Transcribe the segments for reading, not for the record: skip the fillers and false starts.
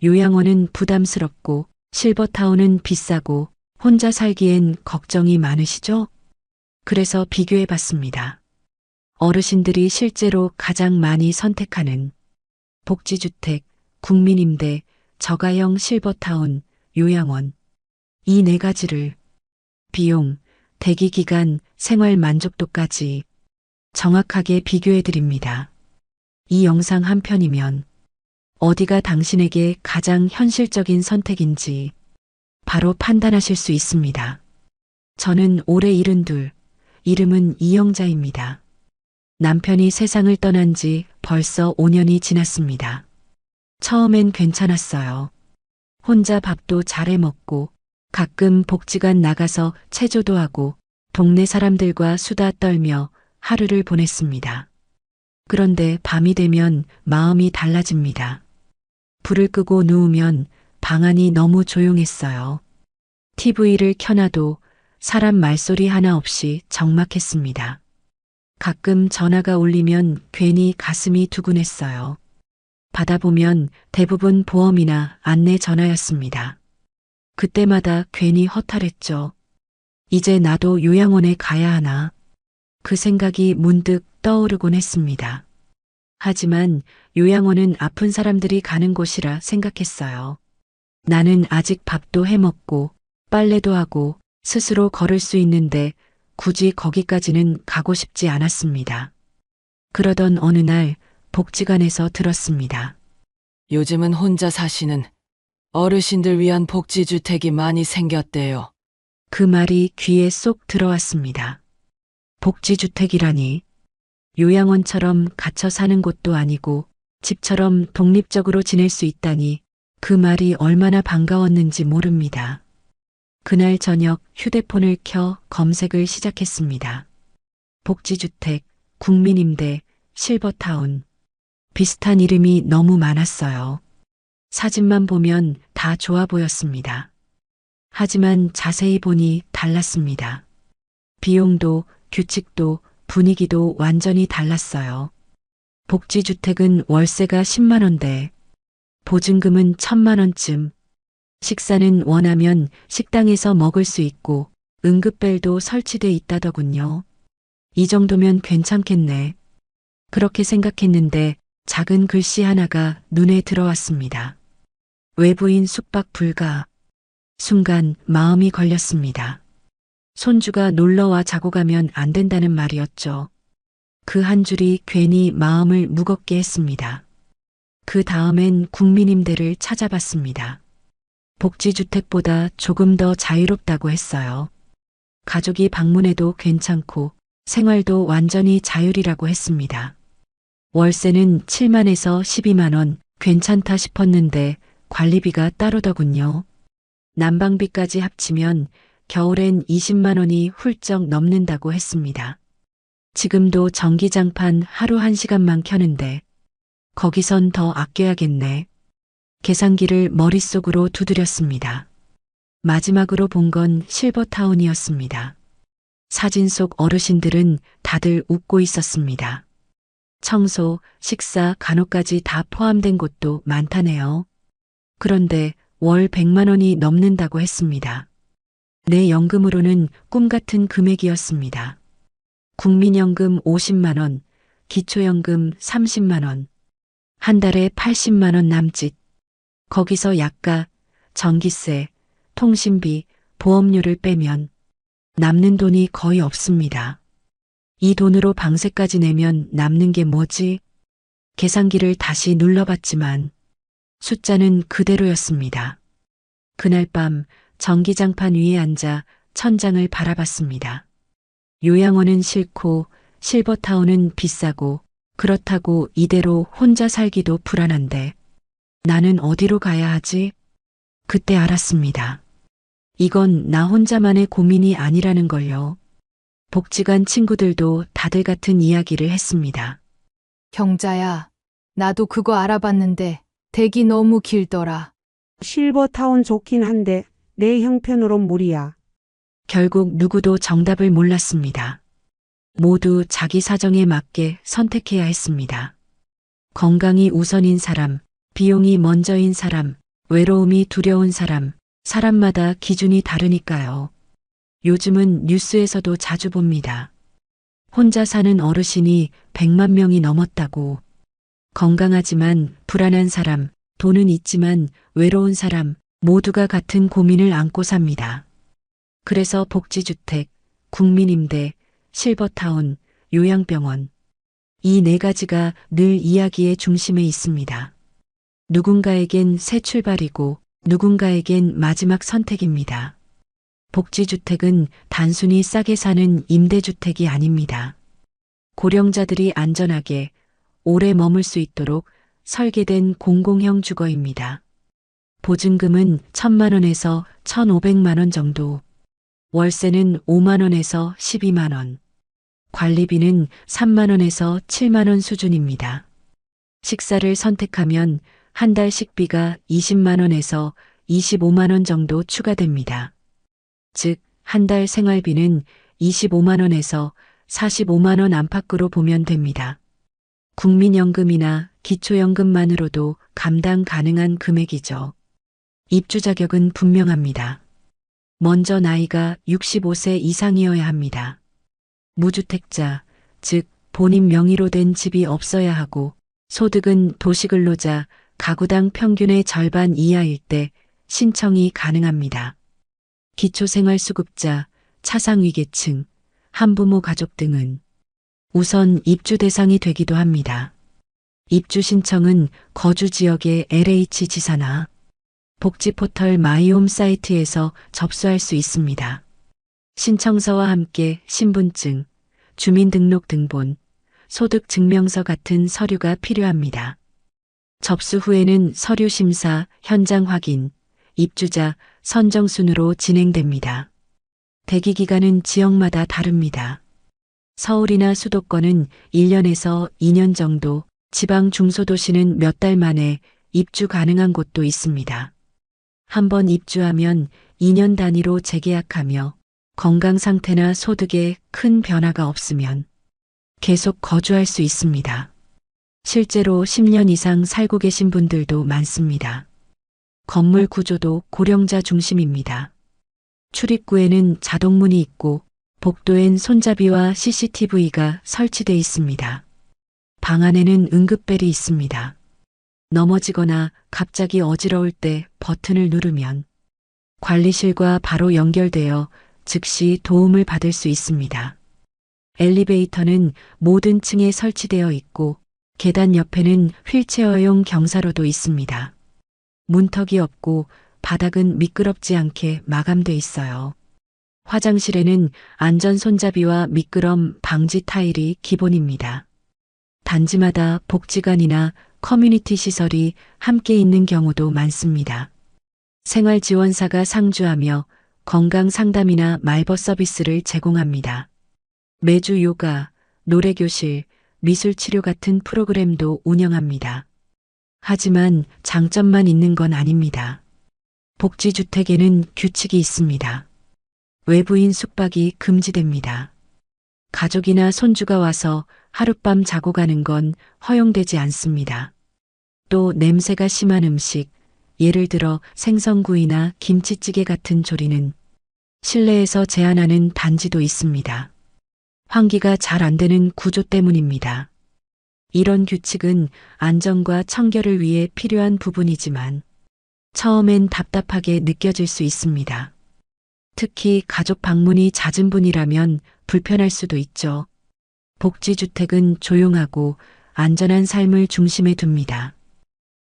요양원은 부담스럽고 실버타운은 비싸고 혼자 살기엔 걱정이 많으시죠? 그래서 비교해 봤습니다. 어르신들이 실제로 가장 많이 선택하는 복지주택, 국민임대, 저가형 실버타운, 요양원. 이 네 가지를 비용, 대기기간, 생활 만족도까지 정확하게 비교해 드립니다. 이 영상 한 편이면 어디가 당신에게 가장 현실적인 선택인지 바로 판단하실 수 있습니다. 저는 올해 72, 이름은 이영자입니다. 남편이 세상을 떠난 지 벌써 5년이 지났습니다. 처음엔 괜찮았어요. 혼자 밥도 잘해 먹고 가끔 복지관 나가서 체조도 하고 동네 사람들과 수다 떨며 하루를 보냈습니다. 그런데 밤이 되면 마음이 달라집니다. 불을 끄고 누우면 방 안이 너무 조용했어요. TV를 켜놔도 사람 말소리 하나 없이 적막했습니다. 가끔 전화가 울리면 괜히 가슴이 두근했어요. 받아보면 대부분 보험이나 안내 전화였습니다. 그때마다 괜히 허탈했죠. 이제 나도 요양원에 가야 하나. 그 생각이 문득 떠오르곤 했습니다. 하지만 요양원은 아픈 사람들이 가는 곳이라 생각했어요. 나는 아직 밥도 해 먹고 빨래도 하고 스스로 걸을 수 있는데 굳이 거기까지는 가고 싶지 않았습니다. 그러던 어느 날 복지관에서 들었습니다. 요즘은 혼자 사시는 어르신들 위한 복지주택이 많이 생겼대요. 그 말이 귀에 쏙 들어왔습니다. 복지주택이라니. 요양원처럼 갇혀 사는 곳도 아니고 집처럼 독립적으로 지낼 수 있다니 그 말이 얼마나 반가웠는지 모릅니다. 그날 저녁 휴대폰을 켜 검색을 시작했습니다. 복지주택, 국민임대, 실버타운. 비슷한 이름이 너무 많았어요. 사진만 보면 다 좋아 보였습니다. 하지만 자세히 보니 달랐습니다. 비용도 규칙도 분위기도 완전히 달랐어요. 복지주택은 월세가 10만 원대, 보증금은 1,000만 원쯤, 식사는 원하면 식당에서 먹을 수 있고 응급벨도 설치돼 있다더군요. 이 정도면 괜찮겠네. 그렇게 생각했는데 작은 글씨 하나가 눈에 들어왔습니다. 외부인 숙박 불가. 순간 마음이 걸렸습니다. 손주가 놀러와 자고 가면 안 된다는 말이었죠. 그 한 줄이 괜히 마음을 무겁게 했습니다. 그 다음엔 국민임대를 찾아봤습니다. 복지주택보다 조금 더 자유롭다고 했어요. 가족이 방문해도 괜찮고 생활도 완전히 자율이라고 했습니다. 월세는 7만에서 12만 원, 괜찮다 싶었는데 관리비가 따로더군요. 난방비까지 합치면 겨울엔 20만 원이 훌쩍 넘는다고 했습니다. 지금도 전기장판 하루 1시간만 켜는데 거기선 더 아껴야겠네. 계산기를 머릿속으로 두드렸습니다. 마지막으로 본 건 실버타운이었습니다. 사진 속 어르신들은 다들 웃고 있었습니다. 청소, 식사, 간호까지 다 포함된 곳도 많다네요. 그런데 월 100만 원이 넘는다고 했습니다. 내 연금으로는 꿈 같은 금액이었습니다. 국민연금 50만 원, 기초연금 30만 원, 한 달에 80만 원 남짓. 거기서 약가, 전기세, 통신비, 보험료를 빼면 남는 돈이 거의 없습니다. 이 돈으로 방세까지 내면 남는 게 뭐지? 계산기를 다시 눌러봤지만 숫자는 그대로였습니다. 그날 밤 전기장판 위에 앉아 천장을 바라봤습니다. 요양원은 싫고 실버타운은 비싸고 그렇다고 이대로 혼자 살기도 불안한데 나는 어디로 가야 하지? 그때 알았습니다. 이건 나 혼자만의 고민이 아니라는 걸요. 복지관 친구들도 다들 같은 이야기를 했습니다. 경자야, 나도 그거 알아봤는데 대기 너무 길더라. 실버타운 좋긴 한데 내 형편으론 무리야. 결국 누구도 정답을 몰랐습니다. 모두 자기 사정에 맞게 선택해야 했습니다. 건강이 우선인 사람, 비용이 먼저인 사람, 외로움이 두려운 사람, 사람마다 기준이 다르니까요. 요즘은 뉴스에서도 자주 봅니다. 혼자 사는 어르신이 100만 명이 넘었다고. 건강하지만 불안한 사람, 돈은 있지만 외로운 사람, 모두가 같은 고민을 안고 삽니다. 그래서 복지주택, 국민임대, 실버타운, 요양병원. 이 네 가지가 늘 이야기의 중심에 있습니다. 누군가에겐 새 출발이고 누군가에겐 마지막 선택입니다. 복지주택은 단순히 싸게 사는 임대주택이 아닙니다. 고령자들이 안전하게 오래 머물 수 있도록 설계된 공공형 주거입니다. 보증금은 1,000만 원에서 1,500만 원 정도, 월세는 5만 원에서 12만 원, 관리비는 3만 원에서 7만 원 수준입니다. 식사를 선택하면 한 달 식비가 20만 원에서 25만 원 정도 추가됩니다. 즉, 한 달 생활비는 25만 원에서 45만 원 안팎으로 보면 됩니다. 국민연금이나 기초연금만으로도 감당 가능한 금액이죠. 입주 자격은 분명합니다. 먼저 나이가 65세 이상이어야 합니다. 무주택자, 즉 본인 명의로 된 집이 없어야 하고 소득은 도시근로자, 가구당 평균의 절반 이하일 때 신청이 가능합니다. 기초생활수급자, 차상위계층, 한부모 가족 등은 우선 입주 대상이 되기도 합니다. 입주 신청은 거주 지역의 LH지사나 복지포털 마이홈 사이트에서 접수할 수 있습니다. 신청서와 함께 신분증, 주민등록등본, 소득증명서 같은 서류가 필요합니다. 접수 후에는 서류 심사, 현장 확인, 입주자 선정 순으로 진행됩니다. 대기 기간은 지역마다 다릅니다. 서울이나 수도권은 1년에서 2년 정도, 지방 중소도시는 몇 달 만에 입주 가능한 곳도 있습니다. 한번 입주하면 2년 단위로 재계약하며 건강 상태나 소득에 큰 변화가 없으면 계속 거주할 수 있습니다. 실제로 10년 이상 살고 계신 분들도 많습니다. 건물 구조도 고령자 중심입니다. 출입구에는 자동문이 있고 복도엔 손잡이와 CCTV가 설치돼 있습니다. 방 안에는 응급벨이 있습니다. 넘어지거나 갑자기 어지러울 때 버튼을 누르면 관리실과 바로 연결되어 즉시 도움을 받을 수 있습니다. 엘리베이터는 모든 층에 설치되어 있고 계단 옆에는 휠체어용 경사로도 있습니다. 문턱이 없고 바닥은 미끄럽지 않게 마감돼 있어요. 화장실에는 안전 손잡이와 미끄럼 방지 타일이 기본입니다. 단지마다 복지관이나 커뮤니티 시설이 함께 있는 경우도 많습니다. 생활지원사가 상주하며 건강 상담이나 말벗 서비스를 제공합니다. 매주 요가, 노래교실, 미술치료 같은 프로그램도 운영합니다. 하지만 장점만 있는 건 아닙니다. 복지주택에는 규칙이 있습니다. 외부인 숙박이 금지됩니다. 가족이나 손주가 와서 하룻밤 자고 가는 건 허용되지 않습니다. 또 냄새가 심한 음식, 예를 들어 생선구이나 김치찌개 같은 조리는 실내에서 제한하는 단지도 있습니다. 환기가 잘 안 되는 구조 때문입니다. 이런 규칙은 안전과 청결을 위해 필요한 부분이지만 처음엔 답답하게 느껴질 수 있습니다. 특히 가족 방문이 잦은 분이라면 불편할 수도 있죠. 복지주택은 조용하고 안전한 삶을 중심에 둡니다.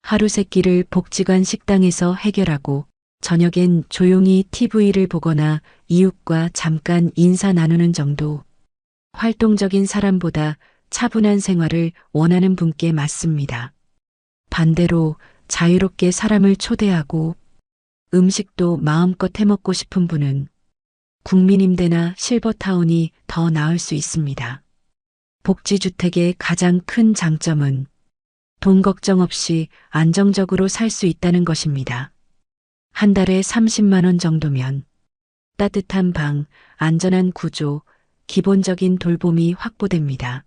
하루 세끼를 복지관 식당에서 해결하고 저녁엔 조용히 TV를 보거나 이웃과 잠깐 인사 나누는 정도. 활동적인 사람보다 차분한 생활을 원하는 분께 맞습니다. 반대로 자유롭게 사람을 초대하고 음식도 마음껏 해먹고 싶은 분은 국민임대나 실버타운이 더 나을 수 있습니다. 복지주택의 가장 큰 장점은 돈 걱정 없이 안정적으로 살 수 있다는 것입니다. 한 달에 30만 원 정도면 따뜻한 방, 안전한 구조, 기본적인 돌봄이 확보됩니다.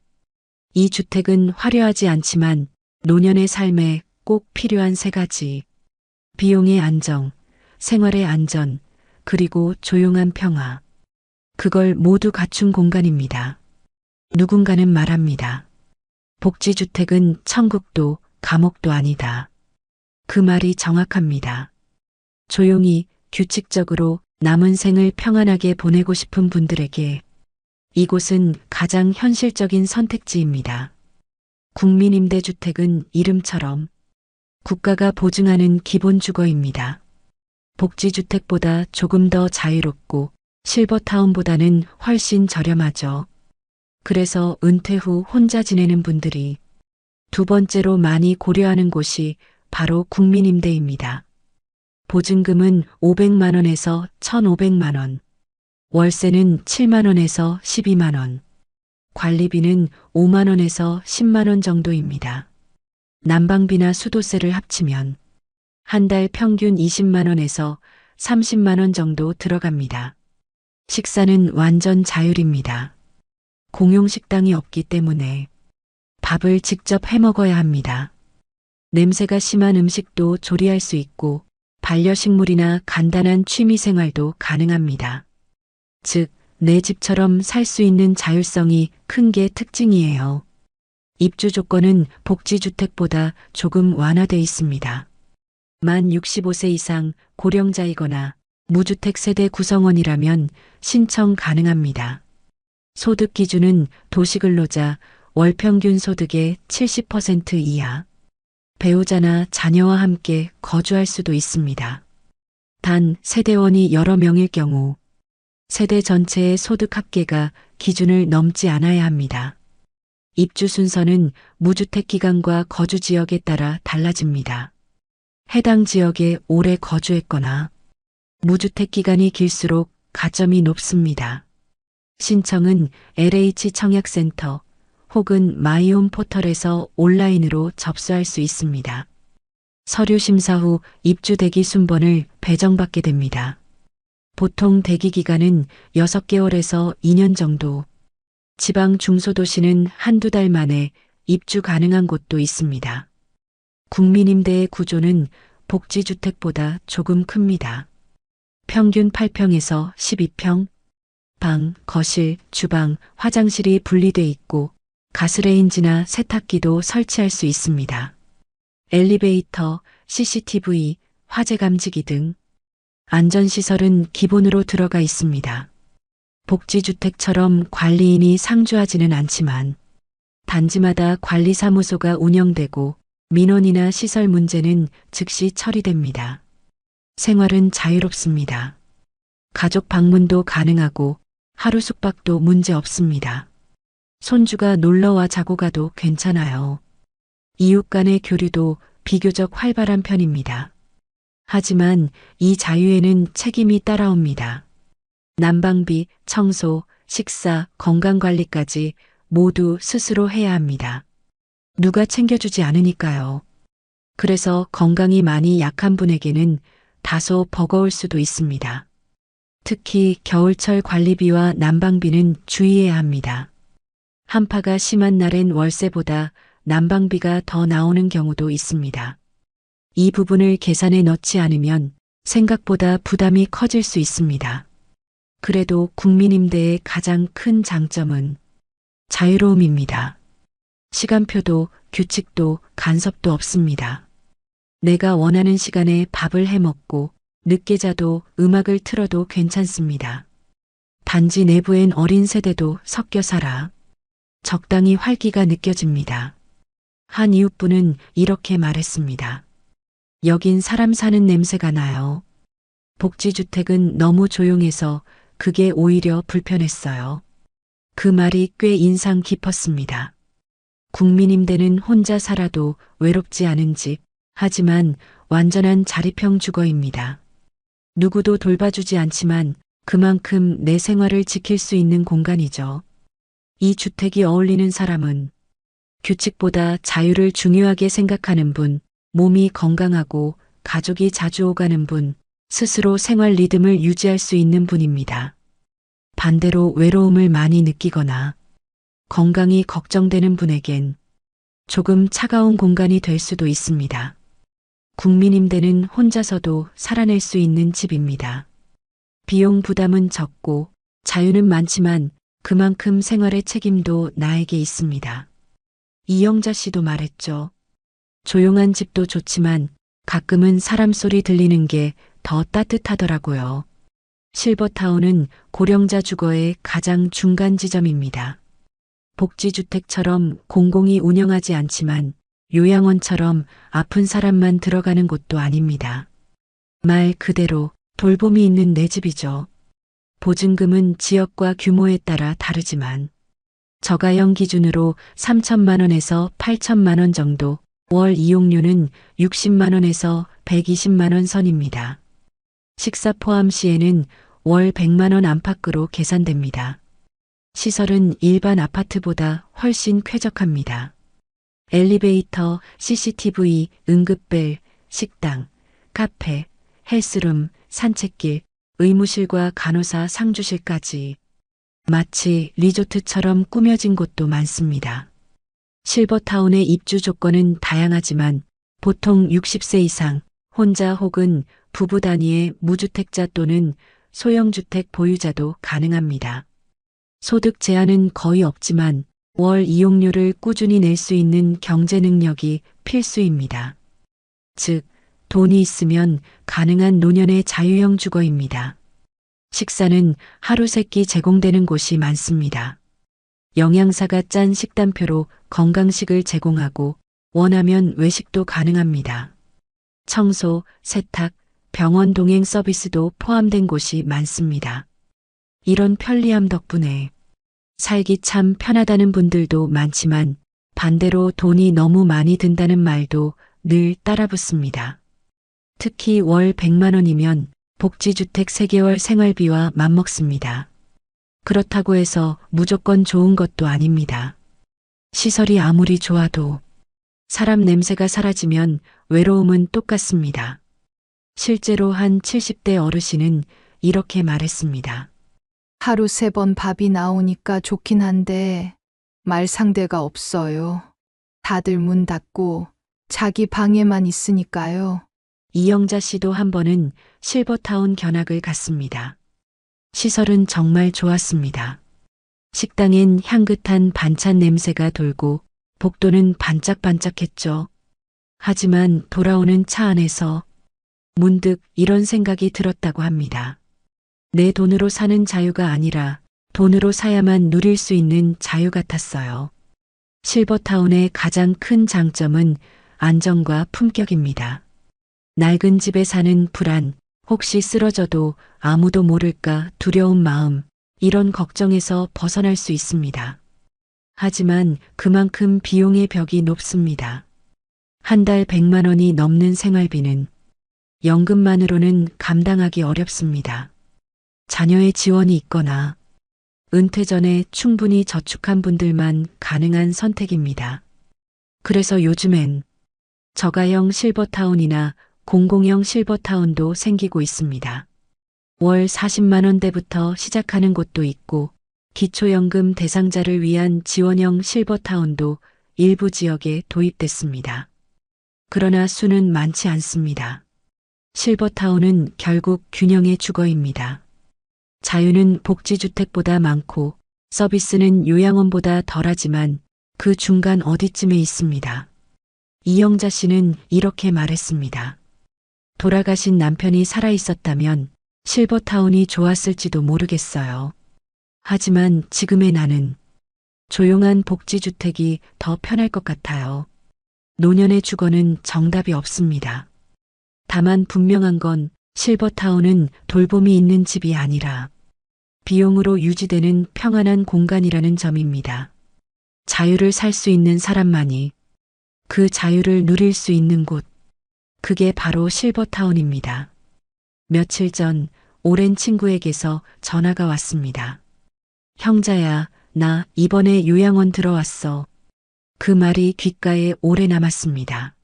이 주택은 화려하지 않지만 노년의 삶에 꼭 필요한 세 가지. 비용의 안정, 생활의 안전, 그리고 조용한 평화. 그걸 모두 갖춘 공간입니다. 누군가는 말합니다. 복지주택은 천국도 감옥도 아니다. 그 말이 정확합니다. 조용히 규칙적으로 남은 생을 평안하게 보내고 싶은 분들에게 이곳은 가장 현실적인 선택지입니다. 국민임대주택은 이름처럼 국가가 보증하는 기본 주거입니다. 복지주택보다 조금 더 자유롭고 실버타운보다는 훨씬 저렴하죠. 그래서 은퇴 후 혼자 지내는 분들이 두 번째로 많이 고려하는 곳이 바로 국민임대입니다. 보증금은 500만 원에서 1,500만 원, 월세는 7만 원에서 12만 원, 관리비는 5만 원에서 10만 원 정도입니다. 난방비나 수도세를 합치면 한 달 평균 20만 원에서 30만 원 정도 들어갑니다. 식사는 완전 자율입니다. 공용 식당이 없기 때문에 밥을 직접 해 먹어야 합니다. 냄새가 심한 음식도 조리할 수 있고 반려식물이나 간단한 취미 생활도 가능합니다. 즉, 내 집처럼 살 수 있는 자율성이 큰 게 특징이에요. 입주 조건은 복지주택보다 조금 완화돼 있습니다. 만 65세 이상 고령자이거나 무주택 세대 구성원이라면 신청 가능합니다. 소득 기준은 도시근로자 월 평균 소득의 70% 이하, 배우자나 자녀와 함께 거주할 수도 있습니다. 단 세대원이 여러 명일 경우 세대 전체의 소득 합계가 기준을 넘지 않아야 합니다. 입주 순서는 무주택 기간과 거주 지역에 따라 달라집니다. 해당 지역에 오래 거주했거나 무주택 기간이 길수록 가점이 높습니다. 신청은 LH 청약센터 혹은 마이홈 포털에서 온라인으로 접수할 수 있습니다. 서류 심사 후 입주 대기 순번을 배정받게 됩니다. 보통 대기 기간은 6개월에서 2년 정도, 지방 중소도시는 한두 달 만에 입주 가능한 곳도 있습니다. 국민임대의 구조는 복지주택보다 조금 큽니다. 평균 8평에서 12평, 방, 거실, 주방, 화장실이 분리돼 있고 가스레인지나 세탁기도 설치할 수 있습니다. 엘리베이터, CCTV, 화재 감지기 등 안전시설은 기본으로 들어가 있습니다. 복지주택처럼 관리인이 상주하지는 않지만 단지마다 관리사무소가 운영되고 민원이나 시설 문제는 즉시 처리됩니다. 생활은 자유롭습니다. 가족 방문도 가능하고 하루 숙박도 문제 없습니다. 손주가 놀러와 자고 가도 괜찮아요. 이웃 간의 교류도 비교적 활발한 편입니다. 하지만 이 자유에는 책임이 따라옵니다. 난방비, 청소, 식사, 건강관리까지 모두 스스로 해야 합니다. 누가 챙겨주지 않으니까요. 그래서 건강이 많이 약한 분에게는 다소 버거울 수도 있습니다. 특히 겨울철 관리비와 난방비는 주의해야 합니다. 한파가 심한 날엔 월세보다 난방비가 더 나오는 경우도 있습니다. 이 부분을 계산에 넣지 않으면 생각보다 부담이 커질 수 있습니다. 그래도 국민임대의 가장 큰 장점은 자유로움입니다. 시간표도 규칙도 간섭도 없습니다. 내가 원하는 시간에 밥을 해 먹고 늦게 자도 음악을 틀어도 괜찮습니다. 단지 내부엔 어린 세대도 섞여 살아 적당히 활기가 느껴집니다. 한 이웃분은 이렇게 말했습니다. 여긴 사람 사는 냄새가 나요. 복지주택은 너무 조용해서 그게 오히려 불편했어요. 그 말이 꽤 인상 깊었습니다. 국민임대는 혼자 살아도 외롭지 않은 집, 하지만 완전한 자립형 주거입니다. 누구도 돌봐주지 않지만 그만큼 내 생활을 지킬 수 있는 공간이죠. 이 주택이 어울리는 사람은 규칙보다 자유를 중요하게 생각하는 분, 몸이 건강하고 가족이 자주 오가는 분, 스스로 생활 리듬을 유지할 수 있는 분입니다. 반대로 외로움을 많이 느끼거나 건강이 걱정되는 분에겐 조금 차가운 공간이 될 수도 있습니다. 국민임대는 혼자서도 살아낼 수 있는 집입니다. 비용 부담은 적고 자유는 많지만 그만큼 생활의 책임도 나에게 있습니다. 이영자 씨도 말했죠. 조용한 집도 좋지만 가끔은 사람 소리 들리는 게 더 따뜻하더라고요. 실버타운은 고령자 주거의 가장 중간 지점입니다. 복지주택처럼 공공이 운영하지 않지만 요양원처럼 아픈 사람만 들어가는 곳도 아닙니다. 말 그대로 돌봄이 있는 내 집이죠. 보증금은 지역과 규모에 따라 다르지만 저가형 기준으로 3천만 원에서 8천만 원 정도, 월 이용료는 60만 원에서 120만 원 선입니다. 식사 포함 시에는 월 100만 원 안팎으로 계산됩니다. 시설은 일반 아파트보다 훨씬 쾌적합니다. 엘리베이터, CCTV, 응급벨, 식당, 카페, 헬스룸, 산책길, 의무실과 간호사 상주실까지 마치 리조트처럼 꾸며진 곳도 많습니다. 실버타운의 입주 조건은 다양하지만 보통 60세 이상, 혼자 혹은 부부 단위의 무주택자 또는 소형주택 보유자도 가능합니다. 소득 제한은 거의 없지만 월 이용료를 꾸준히 낼 수 있는 경제 능력이 필수입니다. 즉, 돈이 있으면 가능한 노년의 자유형 주거입니다. 식사는 하루 세 끼 제공되는 곳이 많습니다. 영양사가 짠 식단표로 건강식을 제공하고 원하면 외식도 가능합니다. 청소, 세탁, 병원 동행 서비스도 포함된 곳이 많습니다. 이런 편리함 덕분에 살기 참 편하다는 분들도 많지만 반대로 돈이 너무 많이 든다는 말도 늘 따라붙습니다. 특히 월 100만 원이면 복지주택 3개월 생활비와 맞먹습니다. 그렇다고 해서 무조건 좋은 것도 아닙니다. 시설이 아무리 좋아도 사람 냄새가 사라지면 외로움은 똑같습니다. 실제로 한 70대 어르신은 이렇게 말했습니다. 하루 3번 밥이 나오니까 좋긴 한데 말 상대가 없어요. 다들 문 닫고 자기 방에만 있으니까요. 이영자 씨도 한 번은 실버타운 견학을 갔습니다. 시설은 정말 좋았습니다. 식당엔 향긋한 반찬 냄새가 돌고 복도는 반짝반짝했죠. 하지만 돌아오는 차 안에서 문득 이런 생각이 들었다고 합니다. 내 돈으로 사는 자유가 아니라 돈으로 사야만 누릴 수 있는 자유 같았어요. 실버타운의 가장 큰 장점은 안정과 품격입니다. 낡은 집에 사는 불안, 혹시 쓰러져도 아무도 모를까 두려운 마음, 이런 걱정에서 벗어날 수 있습니다. 하지만 그만큼 비용의 벽이 높습니다. 한 달 100만 원이 넘는 생활비는 연금만으로는 감당하기 어렵습니다. 자녀의 지원이 있거나 은퇴 전에 충분히 저축한 분들만 가능한 선택입니다. 그래서 요즘엔 저가형 실버타운이나 공공형 실버타운도 생기고 있습니다. 월 40만 원대부터 시작하는 곳도 있고 기초연금 대상자를 위한 지원형 실버타운도 일부 지역에 도입됐습니다. 그러나 수는 많지 않습니다. 실버타운은 결국 균형의 주거입니다. 자유는 복지주택보다 많고 서비스는 요양원보다 덜하지만 그 중간 어디쯤에 있습니다. 이영자 씨는 이렇게 말했습니다. 돌아가신 남편이 살아있었다면 실버타운이 좋았을지도 모르겠어요. 하지만 지금의 나는 조용한 복지주택이 더 편할 것 같아요. 노년의 주거는 정답이 없습니다. 다만 분명한 건 실버타운은 돌봄이 있는 집이 아니라 비용으로 유지되는 평안한 공간이라는 점입니다. 자유를 살 수 있는 사람만이 그 자유를 누릴 수 있는 곳, 그게 바로 실버타운입니다. 며칠 전 오랜 친구에게서 전화가 왔습니다. 형자야, 나 이번에 요양원 들어왔어. 그 말이 귓가에 오래 남았습니다.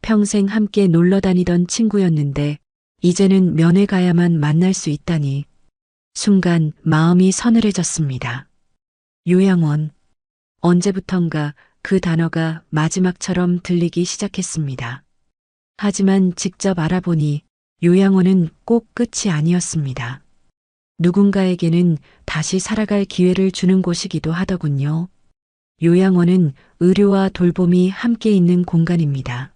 평생 함께 놀러 다니던 친구였는데 이제는 면회 가야만 만날 수 있다니 순간 마음이 서늘해졌습니다. 요양원. 언제부턴가 그 단어가 마지막처럼 들리기 시작했습니다. 하지만 직접 알아보니 요양원은 꼭 끝이 아니었습니다. 누군가에게는 다시 살아갈 기회를 주는 곳이기도 하더군요. 요양원은 의료와 돌봄이 함께 있는 공간입니다.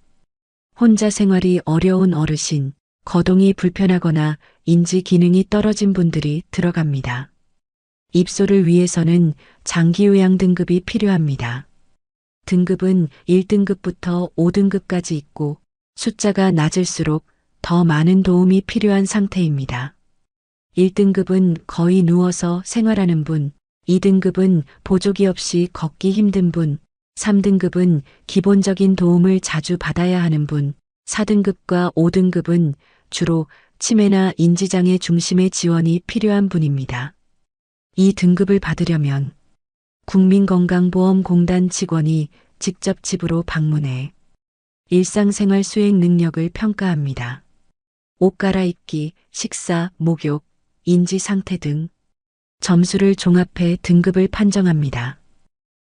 혼자 생활이 어려운 어르신, 거동이 불편하거나 인지 기능이 떨어진 분들이 들어갑니다. 입소를 위해서는 장기 요양 등급이 필요합니다. 등급은 1등급부터 5등급까지 있고 숫자가 낮을수록 더 많은 도움이 필요한 상태입니다. 1등급은 거의 누워서 생활하는 분, 2등급은 보조기 없이 걷기 힘든 분, 3등급은 기본적인 도움을 자주 받아야 하는 분, 4등급과 5등급은 주로 치매나 인지장애 중심의 지원이 필요한 분입니다. 이 등급을 받으려면 국민건강보험공단 직원이 직접 집으로 방문해 일상생활 수행 능력을 평가합니다. 옷 갈아입기, 식사, 목욕, 인지 상태 등 점수를 종합해 등급을 판정합니다.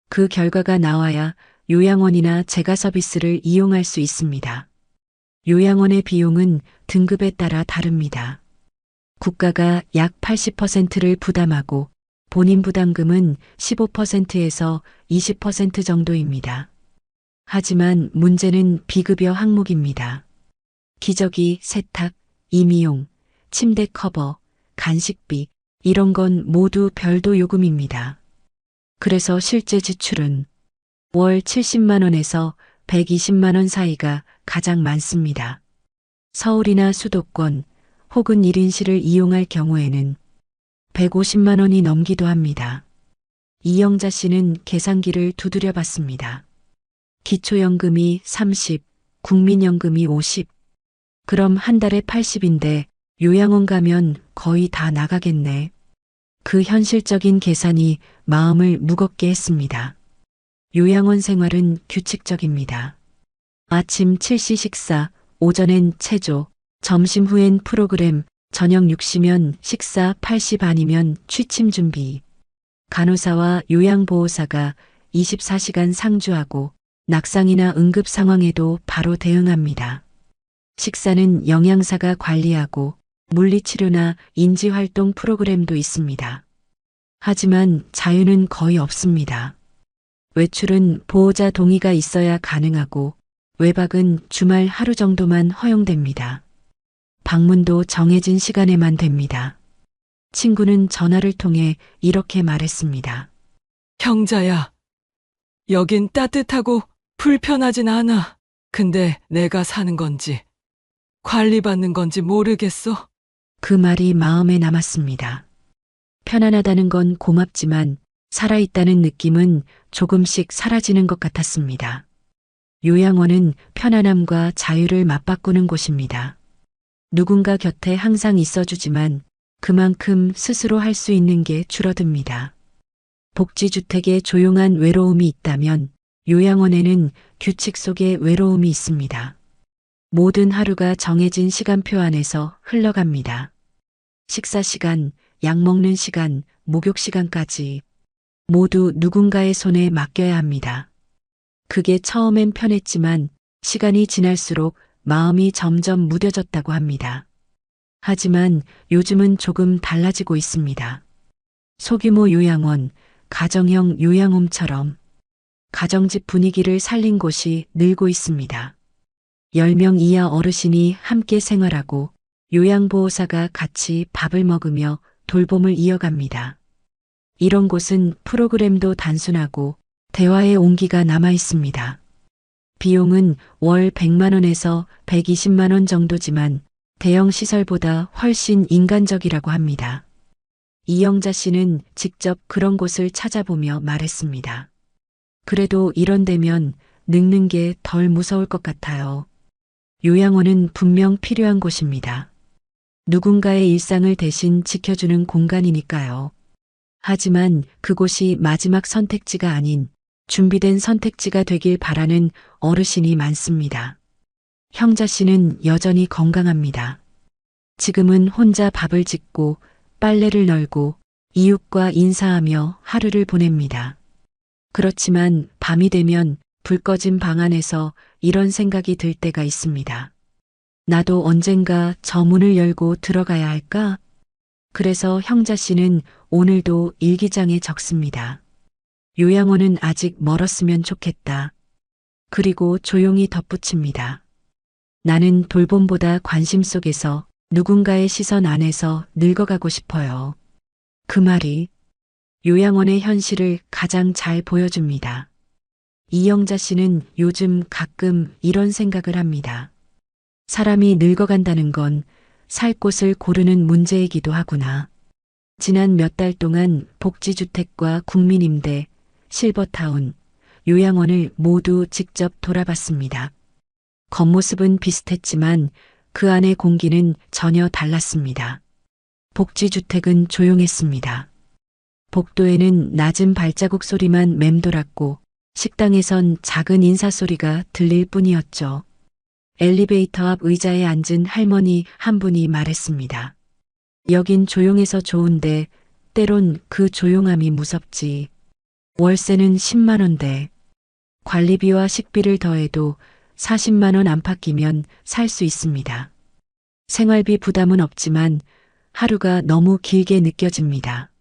그 결과가 나와야 요양원이나 재가 서비스를 이용할 수 있습니다. 요양원의 비용은 등급에 따라 다릅니다. 국가가 약 80%를 부담하고 본인 부담금은 15%에서 20% 정도입니다. 하지만 문제는 비급여 항목입니다. 기저귀, 세탁, 임의용, 침대 커버, 간식비, 이런 건 모두 별도 요금입니다. 그래서 실제 지출은 월 70만 원에서 120만 원 사이가 가장 많습니다. 서울이나 수도권 혹은 1인실을 이용할 경우에는 150만 원이 넘기도 합니다. 이영자 씨는 계산기를 두드려 봤습니다. 기초연금이 30, 국민연금이 50. 그럼 한 달에 80인데 요양원 가면 거의 다 나가겠네. 그 현실적인 계산이 마음을 무겁게 했습니다. 요양원 생활은 규칙적입니다. 아침 7시 식사, 오전엔 체조, 점심 후엔 프로그램, 저녁 6시면 식사 8시 반이면 취침 준비. 간호사와 요양보호사가 24시간 상주하고 낙상이나 응급 상황에도 바로 대응합니다. 식사는 영양사가 관리하고 물리치료나 인지활동 프로그램도 있습니다. 하지만 자유는 거의 없습니다. 외출은 보호자 동의가 있어야 가능하고 외박은 주말 하루 정도만 허용됩니다. 방문도 정해진 시간에만 됩니다. 친구는 전화를 통해 이렇게 말했습니다. 형자야, 여긴 따뜻하고 불편하진 않아. 근데 내가 사는 건지 관리받는 건지 모르겠어. 그 말이 마음에 남았습니다. 편안하다는 건 고맙지만 살아있다는 느낌은 조금씩 사라지는 것 같았습니다. 요양원은 편안함과 자유를 맞바꾸는 곳입니다. 누군가 곁에 항상 있어주지만 그만큼 스스로 할 수 있는 게 줄어듭니다. 복지주택에 조용한 외로움이 있다면 요양원에는 규칙 속에 외로움이 있습니다. 모든 하루가 정해진 시간표 안에서 흘러갑니다. 식사 시간, 약 먹는 시간, 목욕 시간까지 모두 누군가의 손에 맡겨야 합니다. 그게 처음엔 편했지만 시간이 지날수록 마음이 점점 무뎌졌다고 합니다. 하지만 요즘은 조금 달라지고 있습니다. 소규모 요양원, 가정형 요양홈처럼 가정집 분위기를 살린 곳이 늘고 있습니다. 10명 이하 어르신이 함께 생활하고 요양보호사가 같이 밥을 먹으며 돌봄을 이어갑니다. 이런 곳은 프로그램도 단순하고 대화의 온기가 남아 있습니다. 비용은 월 100만 원에서 120만 원 정도지만 대형 시설보다 훨씬 인간적이라고 합니다. 이영자 씨는 직접 그런 곳을 찾아보며 말했습니다. 그래도 이런 데면 늙는 게 덜 무서울 것 같아요. 요양원은 분명 필요한 곳입니다. 누군가의 일상을 대신 지켜주는 공간이니까요. 하지만 그곳이 마지막 선택지가 아닌 준비된 선택지가 되길 바라는 어르신이 많습니다. 형자 씨는 여전히 건강합니다. 지금은 혼자 밥을 짓고 빨래를 널고 이웃과 인사하며 하루를 보냅니다. 그렇지만 밤이 되면 불 꺼진 방 안에서 이런 생각이 들 때가 있습니다. 나도 언젠가 저 문을 열고 들어가야 할까? 그래서 형자 씨는 오늘도 일기장에 적습니다. 요양원은 아직 멀었으면 좋겠다. 그리고 조용히 덧붙입니다. 나는 돌봄보다 관심 속에서 누군가의 시선 안에서 늙어가고 싶어요. 그 말이 요양원의 현실을 가장 잘 보여줍니다. 이영자 씨는 요즘 가끔 이런 생각을 합니다. 사람이 늙어간다는 건 살 곳을 고르는 문제이기도 하구나. 지난 몇 달 동안 복지주택과 국민임대, 실버타운, 요양원을 모두 직접 돌아봤습니다. 겉모습은 비슷했지만 그 안의 공기는 전혀 달랐습니다. 복지주택은 조용했습니다. 복도에는 낮은 발자국 소리만 맴돌았고 식당에선 작은 인사소리가 들릴 뿐이었죠. 엘리베이터 앞 의자에 앉은 할머니 한 분이 말했습니다. 여긴 조용해서 좋은데 때론 그 조용함이 무섭지. 월세는 10만 원대. 관리비와 식비를 더해도 40만 원 안팎이면 살 수 있습니다. 생활비 부담은 없지만 하루가 너무 길게 느껴집니다.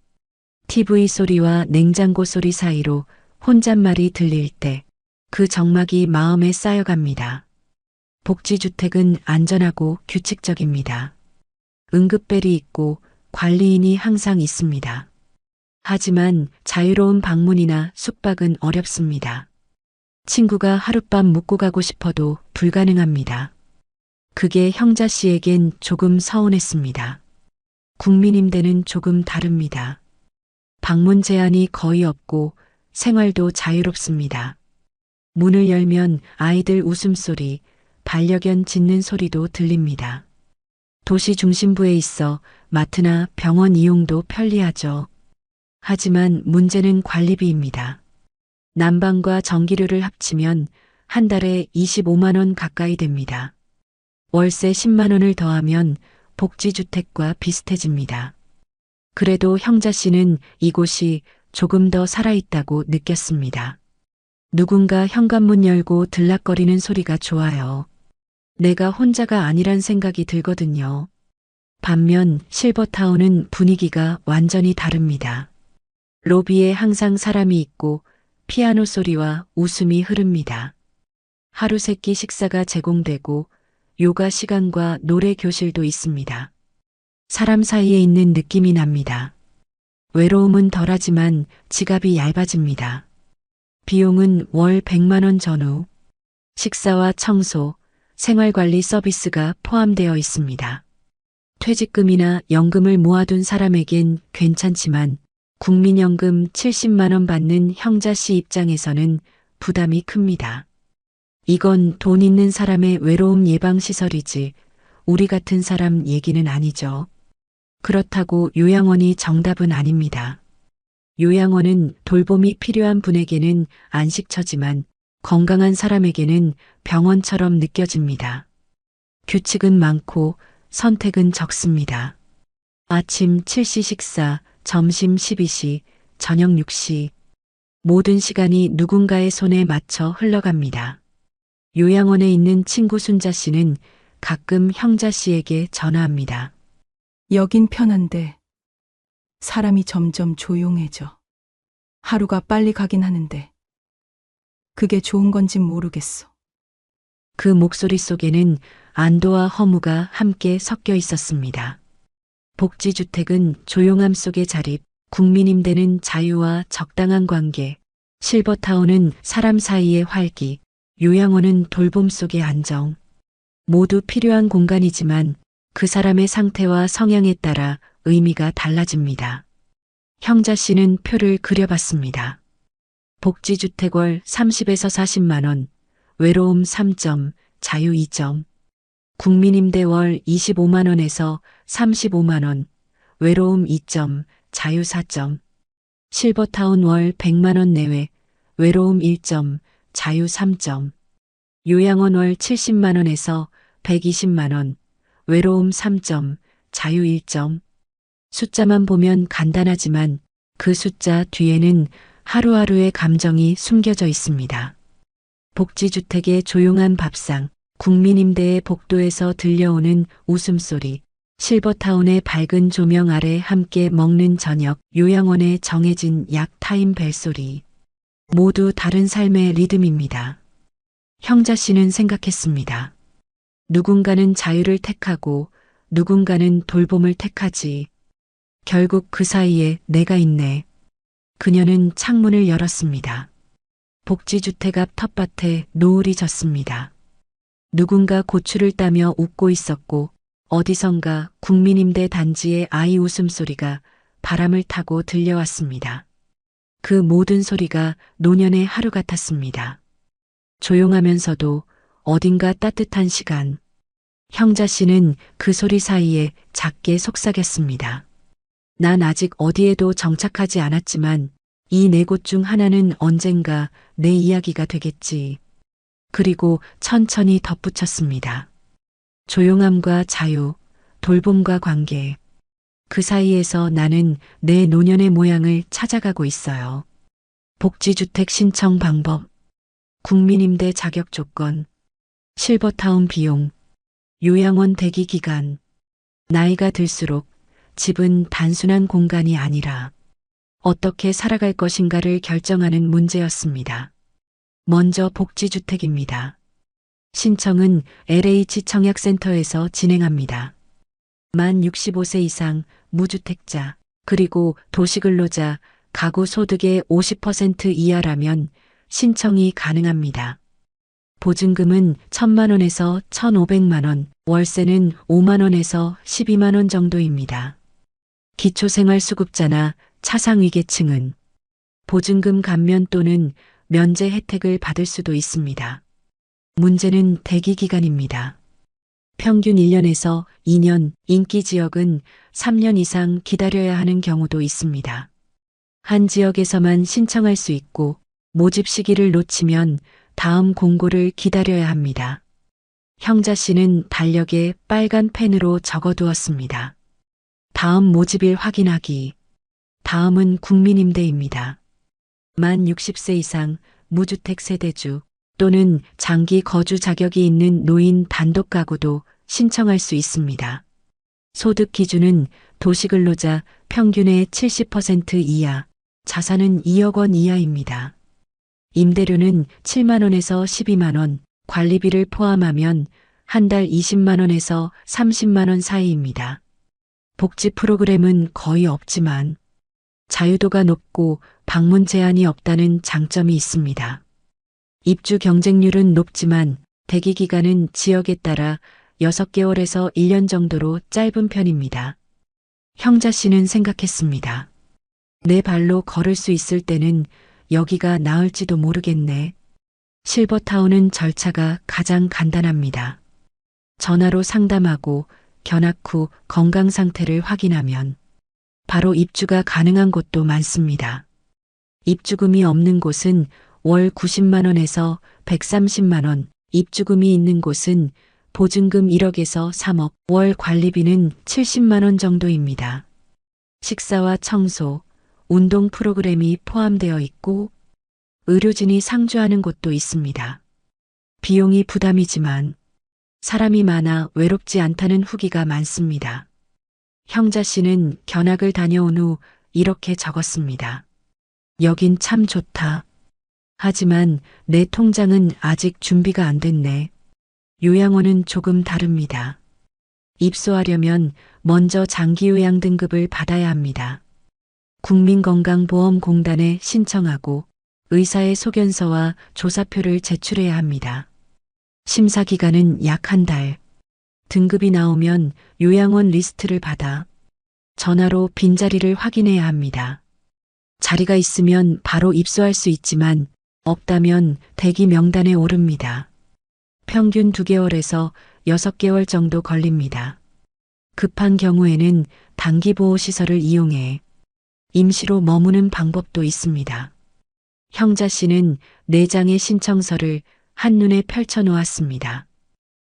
TV 소리와 냉장고 소리 사이로 혼잣말이 들릴 때 그 정막이 마음에 쌓여갑니다. 복지주택은 안전하고 규칙적입니다. 응급벨이 있고 관리인이 항상 있습니다. 하지만 자유로운 방문이나 숙박은 어렵습니다. 친구가 하룻밤 묵고 가고 싶어도 불가능합니다. 그게 형자 씨에겐 조금 서운했습니다. 국민임대는 조금 다릅니다. 방문 제한이 거의 없고 생활도 자유롭습니다. 문을 열면 아이들 웃음소리, 반려견 짖는 소리도 들립니다. 도시 중심부에 있어 마트나 병원 이용도 편리하죠. 하지만 문제는 관리비입니다. 난방과 전기료를 합치면 한 달에 25만 원 가까이 됩니다. 월세 10만 원을 더하면 복지주택과 비슷해집니다. 그래도 형자 씨는 이곳이 조금 더 살아있다고 느꼈습니다. 누군가 현관문 열고 들락거리는 소리가 좋아요. 내가 혼자가 아니란 생각이 들거든요. 반면 실버타운은 분위기가 완전히 다릅니다. 로비에 항상 사람이 있고 피아노 소리와 웃음이 흐릅니다. 하루 세끼 식사가 제공되고 요가 시간과 노래 교실도 있습니다. 사람 사이에 있는 느낌이 납니다. 외로움은 덜하지만 지갑이 얇아집니다. 비용은 월 100만 원 전후. 식사와 청소, 생활관리 서비스가 포함되어 있습니다. 퇴직금이나 연금을 모아둔 사람에겐 괜찮지만 국민연금 70만 원 받는 형자 씨 입장에서는 부담이 큽니다. 이건 돈 있는 사람의 외로움 예방 시설이지 우리 같은 사람 얘기는 아니죠. 그렇다고 요양원이 정답은 아닙니다. 요양원은 돌봄이 필요한 분에게는 안식처지만 건강한 사람에게는 병원처럼 느껴집니다. 규칙은 많고 선택은 적습니다. 아침 7시 식사, 점심 12시, 저녁 6시. 모든 시간이 누군가의 손에 맞춰 흘러갑니다. 요양원에 있는 친구 순자 씨는 가끔 형자 씨에게 전화합니다. 여긴 편한데 사람이 점점 조용해져. 하루가 빨리 가긴 하는데 그게 좋은 건진 모르겠어. 그 목소리 속에는 안도와 허무가 함께 섞여 있었습니다. 복지주택은 조용함 속의 자립, 국민임대는 자유와 적당한 관계, 실버타운은 사람 사이의 활기, 요양원은 돌봄 속의 안정. 모두 필요한 공간이지만 그 사람의 상태와 성향에 따라 의미가 달라집니다. 형자 씨는 표를 그려봤습니다. 복지주택 월 30에서 40만 원, 외로움 3점, 자유 2점. 국민임대 월 25만 원에서 35만 원, 외로움 2점, 자유 4점. 실버타운 월 100만 원 내외, 외로움 1점, 자유 3점. 요양원 월 70만 원에서 120만 원, 외로움 3점, 자유 1점. 숫자만 보면 간단하지만 그 숫자 뒤에는 하루하루의 감정이 숨겨져 있습니다. 복지주택의 조용한 밥상, 국민임대의 복도에서 들려오는 웃음소리, 실버타운의 밝은 조명 아래 함께 먹는 저녁, 요양원의 정해진 약 타임 벨소리. 모두 다른 삶의 리듬입니다. 형자 씨는 생각했습니다. 누군가는 자유를 택하고 누군가는 돌봄을 택하지. 결국 그 사이에 내가 있네. 그녀는 창문을 열었습니다. 복지주택 앞 텃밭에 노을이 졌습니다. 누군가 고추를 따며 웃고 있었고 어디선가 국민임대 단지의 아이 웃음소리가 바람을 타고 들려왔습니다. 그 모든 소리가 노년의 하루 같았습니다. 조용하면서도 어딘가 따뜻한 시간. 형자 씨는 그 소리 사이에 작게 속삭였습니다. 난 아직 어디에도 정착하지 않았지만 이 네 곳 중 하나는 언젠가 내 이야기가 되겠지. 그리고 천천히 덧붙였습니다. 조용함과 자유, 돌봄과 관계. 그 사이에서 나는 내 노년의 모양을 찾아가고 있어요. 복지주택 신청 방법, 국민임대 자격 조건, 실버타운 비용, 요양원 대기 기간. 나이가 들수록 집은 단순한 공간이 아니라 어떻게 살아갈 것인가를 결정하는 문제였습니다. 먼저 복지주택입니다. 신청은 LH 청약센터에서 진행합니다. 만 65세 이상 무주택자, 그리고 도시근로자, 가구 소득의 50% 이하라면 신청이 가능합니다. 보증금은 1,000만 원에서 1,500만 원, 월세는 5만 원에서 12만 원 정도입니다. 기초생활수급자나 차상위계층은 보증금 감면 또는 면제 혜택을 받을 수도 있습니다. 문제는 대기 기간입니다. 평균 1년에서 2년, 인기 지역은 3년 이상 기다려야 하는 경우도 있습니다. 한 지역에서만 신청할 수 있고 모집 시기를 놓치면 다음 공고를 기다려야 합니다. 형자 씨는 달력에 빨간 펜으로 적어두었습니다. 다음 모집일 확인하기. 다음은 국민임대입니다. 만 60세 이상 무주택 세대주 또는 장기 거주 자격이 있는 노인 단독 가구도 신청할 수 있습니다. 소득 기준은 도시근로자 평균의 70% 이하, 자산은 2억 원 이하입니다. 임대료는 7만 원에서 12만 원, 관리비를 포함하면 한 달 20만 원에서 30만 원 사이입니다. 복지 프로그램은 거의 없지만 자유도가 높고 방문 제한이 없다는 장점이 있습니다. 입주 경쟁률은 높지만 대기 기간은 지역에 따라 6개월에서 1년 정도로 짧은 편입니다. 형자 씨는 생각했습니다. 내 발로 걸을 수 있을 때는 여기가 나을지도 모르겠네. 실버타운은 절차가 가장 간단합니다. 전화로 상담하고 견학 후 건강 상태를 확인하면 바로 입주가 가능한 곳도 많습니다. 입주금이 없는 곳은 월 90만 원에서 130만 원, 입주금이 있는 곳은 보증금 1억에서 3억, 월 관리비는 70만 원 정도입니다. 식사와 청소, 운동 프로그램이 포함되어 있고 의료진이 상주하는 곳도 있습니다. 비용이 부담이지만 사람이 많아 외롭지 않다는 후기가 많습니다. 형자 씨는 견학을 다녀온 후 이렇게 적었습니다. 여긴 참 좋다. 하지만 내 통장은 아직 준비가 안 됐네. 요양원은 조금 다릅니다. 입소하려면 먼저 장기요양 등급을 받아야 합니다. 국민건강보험공단에 신청하고 의사의 소견서와 조사표를 제출해야 합니다. 심사 기간은 약 한 달. 등급이 나오면 요양원 리스트를 받아 전화로 빈자리를 확인해야 합니다. 자리가 있으면 바로 입소할 수 있지만 없다면 대기 명단에 오릅니다. 평균 2개월에서 6개월 정도 걸립니다. 급한 경우에는 단기보호시설을 이용해 임시로 머무는 방법도 있습니다. 형자 씨는 4장의 신청서를 한눈에 펼쳐놓았습니다.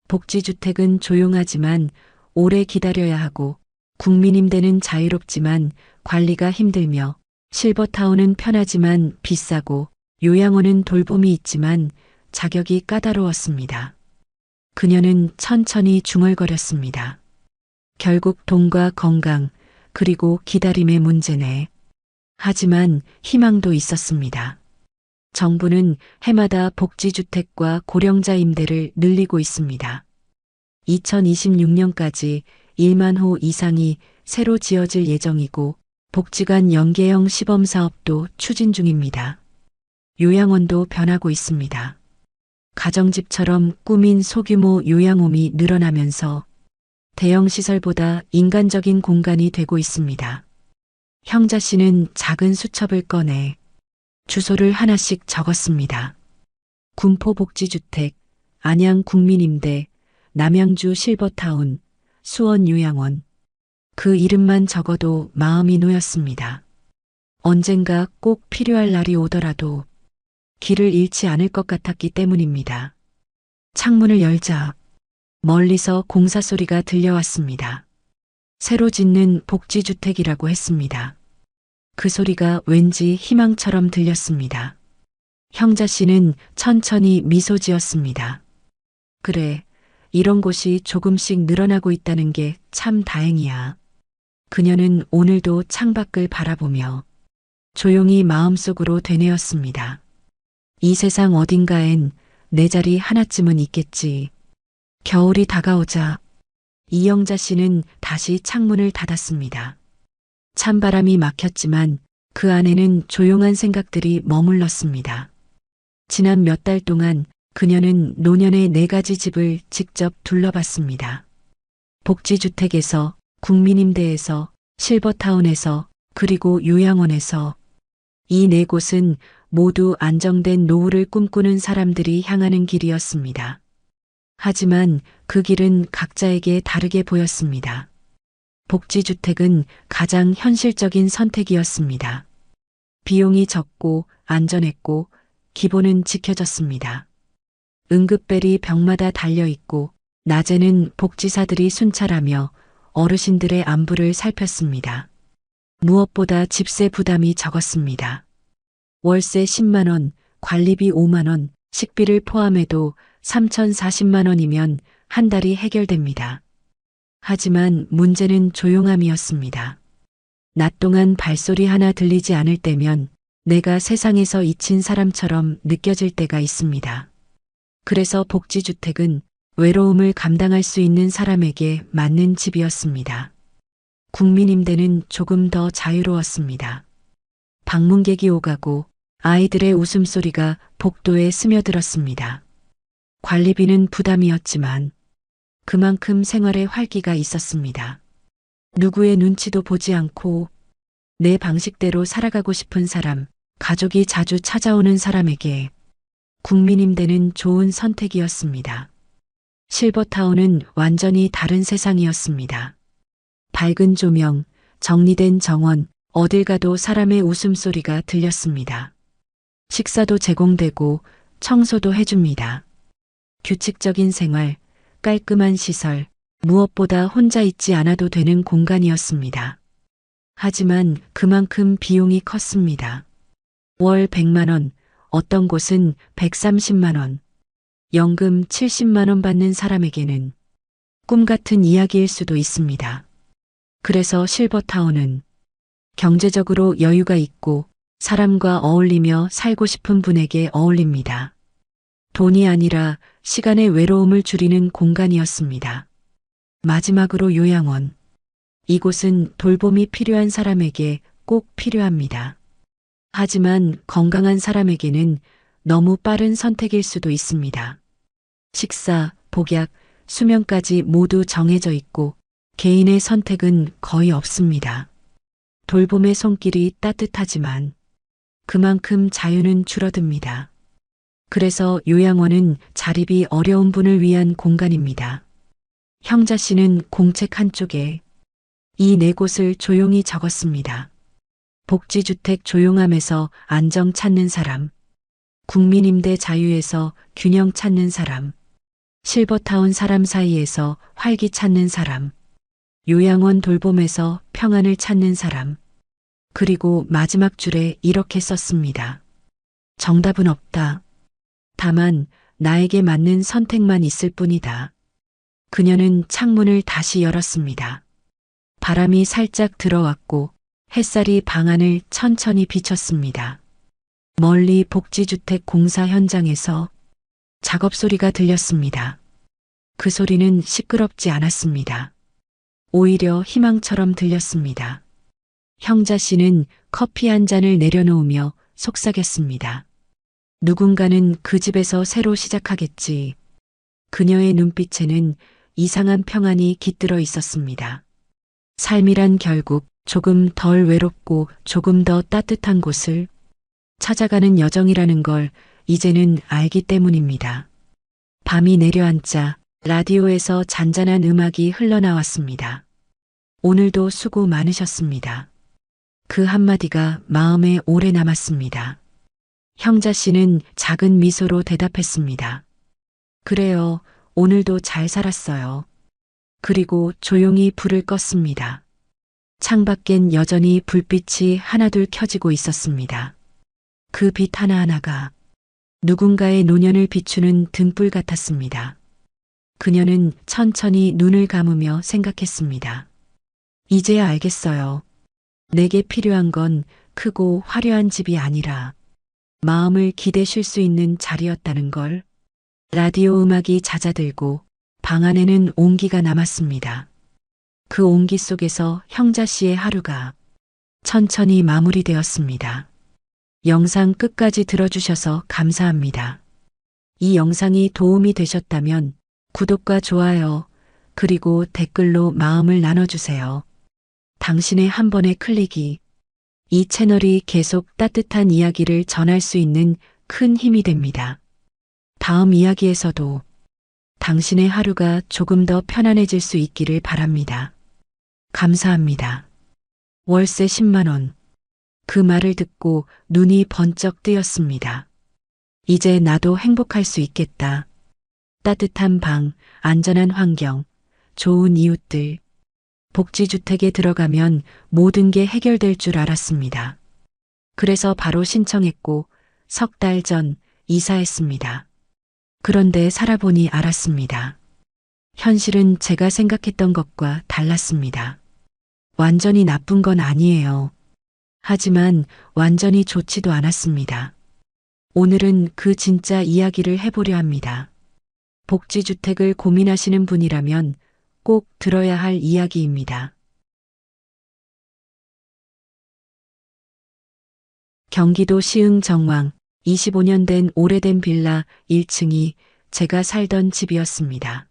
복지주택은 조용하지만 오래 기다려야 하고 국민임대는 자유롭지만 관리가 힘들며 실버타운은 편하지만 비싸고 요양원은 돌봄이 있지만 자격이 까다로웠습니다. 그녀는 천천히 중얼거렸습니다. 결국 돈과 건강, 그리고 기다림의 문제네. 하지만 희망도 있었습니다. 정부는 해마다 복지주택과 고령자 임대를 늘리고 있습니다. 2026년까지 1만 호 이상이 새로 지어질 예정이고 복지관 연계형 시범사업도 추진 중입니다. 요양원도 변하고 있습니다. 가정집처럼 꾸민 소규모 요양홈이 늘어나면서 대형 시설보다 인간적인 공간이 되고 있습니다. 형자 씨는 작은 수첩을 꺼내 주소를 하나씩 적었습니다. 군포복지주택, 안양국민임대, 남양주 실버타운, 수원요양원. 그 이름만 적어도 마음이 놓였습니다. 언젠가 꼭 필요할 날이 오더라도 길을 잃지 않을 것 같았기 때문입니다. 창문을 열자 멀리서 공사 소리가 들려왔습니다. 새로 짓는 복지주택이라고 했습니다. 그 소리가 왠지 희망처럼 들렸습니다. 형자 씨는 천천히 미소 지었습니다. 그래, 이런 곳이 조금씩 늘어나고 있다는 게 참 다행이야. 그녀는 오늘도 창밖을 바라보며 조용히 마음속으로 되뇌었습니다. 이 세상 어딘가엔 내 자리 하나쯤은 있겠지. 겨울이 다가오자 이영자 씨는 다시 창문을 닫았습니다. 찬바람이 막혔지만 그 안에는 조용한 생각들이 머물렀습니다. 지난 몇 달 동안 그녀는 노년의 4가지 집을 직접 둘러봤습니다. 복지주택에서, 국민임대에서, 실버타운에서, 그리고 요양원에서. 이 4곳은 모두 안정된 노후를 꿈꾸는 사람들이 향하는 길이었습니다. 하지만 그 길은 각자에게 다르게 보였습니다. 복지주택은 가장 현실적인 선택이었습니다. 비용이 적고 안전했고 기본은 지켜졌습니다. 응급벨이 벽마다 달려있고 낮에는 복지사들이 순찰하며 어르신들의 안부를 살폈습니다. 무엇보다 집세 부담이 적었습니다. 월세 10만 원, 관리비 5만 원, 식비를 포함해도 3,040만 원이면 한 달이 해결됩니다. 하지만 문제는 조용함이었습니다. 낮 동안 발소리 하나 들리지 않을 때면 내가 세상에서 잊힌 사람처럼 느껴질 때가 있습니다. 그래서 복지주택은 외로움을 감당할 수 있는 사람에게 맞는 집이었습니다. 국민임대는 조금 더 자유로웠습니다. 방문객이 오가고 아이들의 웃음소리가 복도에 스며들었습니다. 관리비는 부담이었지만 그만큼 생활에 활기가 있었습니다. 누구의 눈치도 보지 않고 내 방식대로 살아가고 싶은 사람, 가족이 자주 찾아오는 사람에게 국민임대는 좋은 선택이었습니다. 실버타운은 완전히 다른 세상이었습니다. 밝은 조명, 정리된 정원, 어딜 가도 사람의 웃음소리가 들렸습니다. 식사도 제공되고 청소도 해줍니다. 규칙적인 생활, 깔끔한 시설, 무엇보다 혼자 있지 않아도 되는 공간이었습니다. 하지만 그만큼 비용이 컸습니다. 월 100만 원, 어떤 곳은 130만 원, 연금 70만 원 받는 사람에게는 꿈 같은 이야기일 수도 있습니다. 그래서 실버타운은 경제적으로 여유가 있고 사람과 어울리며 살고 싶은 분에게 어울립니다. 돈이 아니라 시간의 외로움을 줄이는 공간이었습니다. 마지막으로 요양원. 이곳은 돌봄이 필요한 사람에게 꼭 필요합니다. 하지만 건강한 사람에게는 너무 빠른 선택일 수도 있습니다. 식사, 복약, 수면까지 모두 정해져 있고 개인의 선택은 거의 없습니다. 돌봄의 손길이 따뜻하지만 그만큼 자유는 줄어듭니다. 그래서 요양원은 자립이 어려운 분을 위한 공간입니다. 형자 씨는 공책 한쪽에 이 4곳을 조용히 적었습니다. 복지주택 조용함에서 안정 찾는 사람, 국민임대 자유에서 균형 찾는 사람, 실버타운 사람 사이에서 활기 찾는 사람, 요양원 돌봄에서 평안을 찾는 사람, 그리고 마지막 줄에 이렇게 썼습니다. 정답은 없다. 다만 나에게 맞는 선택만 있을 뿐이다. 그녀는 창문을 다시 열었습니다. 바람이 살짝 들어왔고 햇살이 방 안을 천천히 비쳤습니다. 멀리 복지주택 공사 현장에서 작업 소리가 들렸습니다. 그 소리는 시끄럽지 않았습니다. 오히려 희망처럼 들렸습니다. 형자 씨는 커피 한 잔을 내려놓으며 속삭였습니다. 누군가는 그 집에서 새로 시작하겠지. 그녀의 눈빛에는 이상한 평안이 깃들어 있었습니다. 삶이란 결국 조금 덜 외롭고 조금 더 따뜻한 곳을 찾아가는 여정이라는 걸 이제는 알기 때문입니다. 밤이 내려앉자 라디오에서 잔잔한 음악이 흘러나왔습니다. 오늘도 수고 많으셨습니다. 그 한마디가 마음에 오래 남았습니다. 형자 씨는 작은 미소로 대답했습니다. 그래요, 오늘도 잘 살았어요. 그리고 조용히 불을 껐습니다. 창밖엔 여전히 불빛이 하나둘 켜지고 있었습니다. 그 빛 하나하나가 누군가의 노년을 비추는 등불 같았습니다. 그녀는 천천히 눈을 감으며 생각했습니다. 이제야 알겠어요. 내게 필요한 건 크고 화려한 집이 아니라 마음을 기대 쉴 수 있는 자리였다는 걸. 라디오 음악이 잦아들고 방 안에는 온기가 남았습니다. 그 온기 속에서 형자 씨의 하루가 천천히 마무리되었습니다. 영상 끝까지 들어주셔서 감사합니다. 이 영상이 도움이 되셨다면 구독과 좋아요, 그리고 댓글로 마음을 나눠주세요. 당신의 한 번의 클릭이 이 채널이 계속 따뜻한 이야기를 전할 수 있는 큰 힘이 됩니다. 다음 이야기에서도 당신의 하루가 조금 더 편안해질 수 있기를 바랍니다. 감사합니다. 월세 10만 원. 그 말을 듣고 눈이 번쩍 뜨였습니다. 이제 나도 행복할 수 있겠다. 따뜻한 방, 안전한 환경, 좋은 이웃들. 복지주택에 들어가면 모든 게 해결될 줄 알았습니다. 그래서 바로 신청했고 석 달 전 이사했습니다. 그런데 살아보니 알았습니다. 현실은 제가 생각했던 것과 달랐습니다. 완전히 나쁜 건 아니에요. 하지만 완전히 좋지도 않았습니다. 오늘은 그 진짜 이야기를 해보려 합니다. 복지주택을 고민하시는 분이라면 꼭 들어야 할 이야기입니다. 경기도 시흥 정왕 25년 된 오래된 빌라 1층이 제가 살던 집이었습니다.